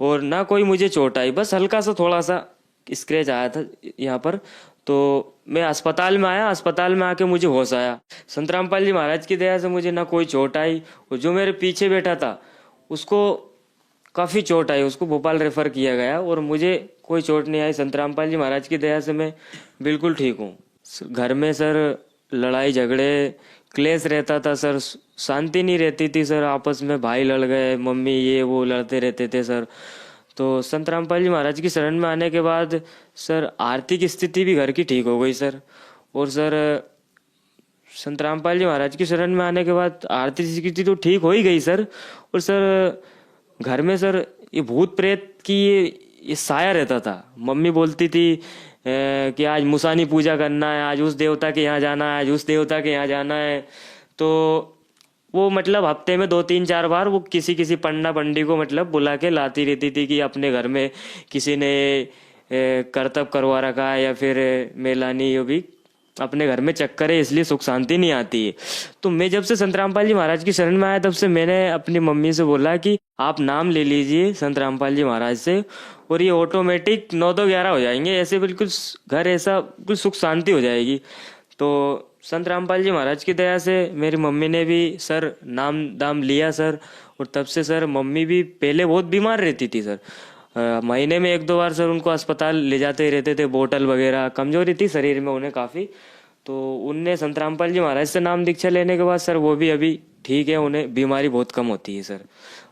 और ना कोई मुझे चोट आई। बस हल्का सा थोड़ा सा स्क्रैच आया था यहाँ पर। तो मैं अस्पताल में आया, अस्पताल में आके मुझे होश आया। संत रामपाल जी महाराज की दया से मुझे ना कोई चोट आई, और जो मेरे पीछे बैठा था उसको काफ़ी चोट आई, उसको भोपाल रेफर किया गया, और मुझे कोई चोट नहीं आई। संत रामपाल जी महाराज की दया से मैं बिल्कुल ठीक हूँ। घर में सर लड़ाई झगड़े क्लेश रहता था सर, शांति नहीं रहती थी सर। आपस में भाई लड़ गए, मम्मी ये वो लड़ते रहते थे सर। तो संत रामपाल जी महाराज की शरण में आने के बाद सर आर्थिक स्थिति भी घर की ठीक हो गई सर। और सर संत रामपाल जी महाराज की शरण में आने के बाद आर्थिक स्थिति तो ठीक हो ही गई सर। और सर घर में सर ये भूत प्रेत की ये साया रहता था। मम्मी बोलती थी कि आज मुसानी पूजा करना है, आज उस देवता के यहाँ जाना है, आज उस देवता के यहाँ जाना है। तो वो मतलब हफ्ते में 2-3-4 बार वो किसी पंडा पंडी को मतलब बुला के लाती रहती थी कि अपने घर में किसी ने करतब करवा रखा है, या फिर मेलानी यो भी अपने घर में चक्कर है, इसलिए सुख शांति नहीं आती है। तो मैं जब से संत रामपाल जी महाराज की शरण में आया, तब से मैंने अपनी मम्मी से बोला कि आप नाम ले लीजिए संत रामपाल जी महाराज से, और ये ऑटोमेटिक 9-2-11 हो जाएंगे, ऐसे बिल्कुल घर ऐसा बिल्कुल सुख शांति हो जाएगी। तो संत रामपाल जी महाराज की दया से मेरी मम्मी ने भी सर नाम दाम लिया सर। और तब से सर मम्मी भी पहले बहुत बीमार रहती थी सर, महीने में 1-2 बार सर उनको अस्पताल ले जाते ही रहते थे, बोतल वगैरह, कमजोरी थी शरीर में उन्हें काफ़ी। तो उनने संत रामपाल जी महाराज से नाम दीक्षा लेने के बाद सर वो भी अभी ठीक है, उन्हें बीमारी बहुत कम होती है सर।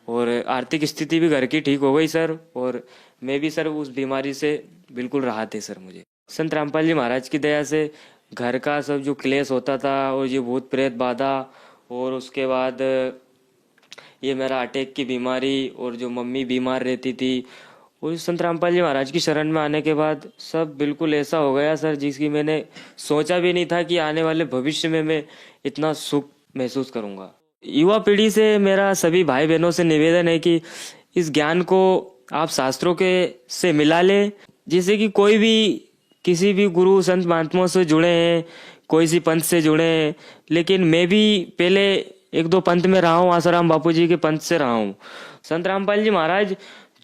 और आर्थिक स्थिति भी घर की ठीक हो गई सर, और मैं भी सर उस बीमारी से बिल्कुल राहत है सर मुझे। संत रामपाल जी महाराज की दया से घर का सब जो क्लेश होता था, और ये भूत प्रेत बाधा, और उसके बाद ये मेरा अटैक की बीमारी, और जो मम्मी बीमार रहती थी, और संत रामपाल जी महाराज की शरण में आने के बाद सब बिल्कुल ऐसा हो गया सर जिसकी मैंने सोचा भी नहीं था कि आने वाले भविष्य में मैं इतना सुख महसूस करूंगा। युवा पीढ़ी से मेरा सभी भाई बहनों से निवेदन है कि इस ज्ञान को आप शास्त्रों के से मिला लें, जिससे कि कोई भी किसी भी गुरु संत महात्माओं से जुड़े हैं, कोई सी पंथ से जुड़े हैं। लेकिन मैं भी पहले 1-2 पंथ में रहा हूँ, आसाराम बापू जी के पंथ से रहा हूँ। संत रामपाल जी महाराज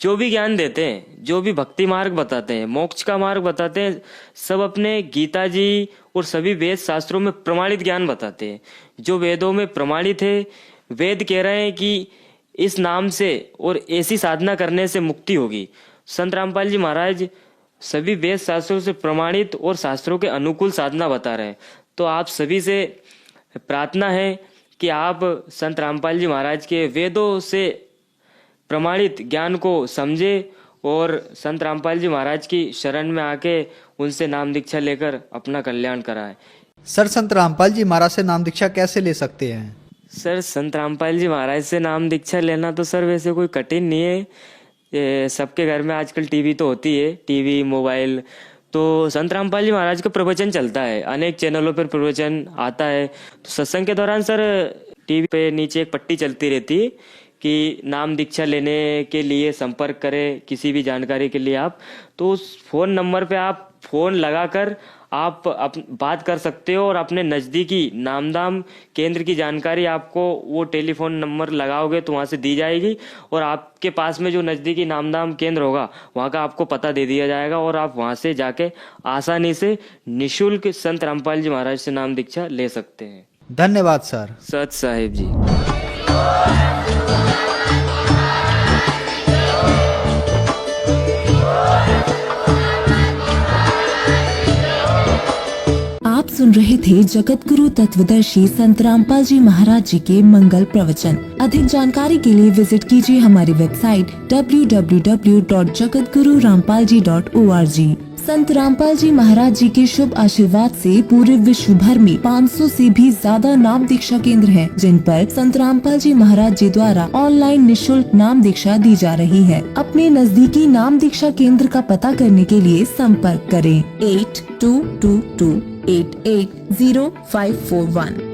जो भी ज्ञान देते हैं, जो भी भक्ति मार्ग बताते हैं, मोक्ष का मार्ग बताते हैं, सब अपने गीता जी और सभी वेद शास्त्रों में प्रमाणित ज्ञान बताते हैं। जो वेदों में प्रमाणित है, वेद कह रहे हैं कि इस नाम से और ऐसी साधना करने से मुक्ति होगी। संत रामपाल जी महाराज सभी वेद शास्त्रों से प्रमाणित और शास्त्रों के अनुकूल साधना बता रहे हैं। तो आप सभी से प्रार्थना है कि आप संत रामपाल जी महाराज के वेदों से प्रमाणित ज्ञान को समझे, और संत रामपाल जी महाराज की शरण में आके उनसे नाम दीक्षा लेकर अपना कल्याण कराएं। सर संत रामपाल जी महाराज से नाम दीक्षा कैसे ले सकते हैं? सर संत रामपाल जी महाराज से नाम दीक्षा लेना तो सर वैसे कोई कठिन नहीं है। ये सबके घर में आजकल टीवी तो होती है, टीवी मोबाइल। तो संत रामपाल जी महाराज का प्रवचन चलता है, अनेक चैनलों पर प्रवचन आता है। तो सत्संग के दौरान सर टीवी पे नीचे एक पट्टी चलती रहती है कि नाम दीक्षा लेने के लिए संपर्क करें, किसी भी जानकारी के लिए आप, तो उस फ़ोन नंबर पे आप फ़ोन लगाकर आप बात कर सकते हो, और अपने नज़दीकी नामदान केंद्र की जानकारी आपको वो टेलीफोन नंबर लगाओगे तो वहाँ से दी जाएगी, और आपके पास में जो नज़दीकी नामदान केंद्र होगा वहाँ का आपको पता दे दिया जाएगा, और आप वहाँ से जाके आसानी से निःशुल्क संत रामपाल जी महाराज से नाम दीक्षा ले सकते हैं। धन्यवाद सर। सत साहिब जी। आप सुन रहे थे जगत गुरु तत्वदर्शी संत रामपाल जी महाराज जी के मंगल प्रवचन। अधिक जानकारी के लिए विजिट कीजिए हमारी वेबसाइट www.jagatgururampalji.org। संत रामपाल जी महाराज जी के शुभ आशीर्वाद से पूरे विश्व भर में 500 से भी ज्यादा नाम दीक्षा केंद्र हैं, जिन पर संत रामपाल जी महाराज जी द्वारा ऑनलाइन निःशुल्क नाम दीक्षा दी जा रही है। अपने नजदीकी नाम दीक्षा केंद्र का पता करने के लिए संपर्क करें 8222880541।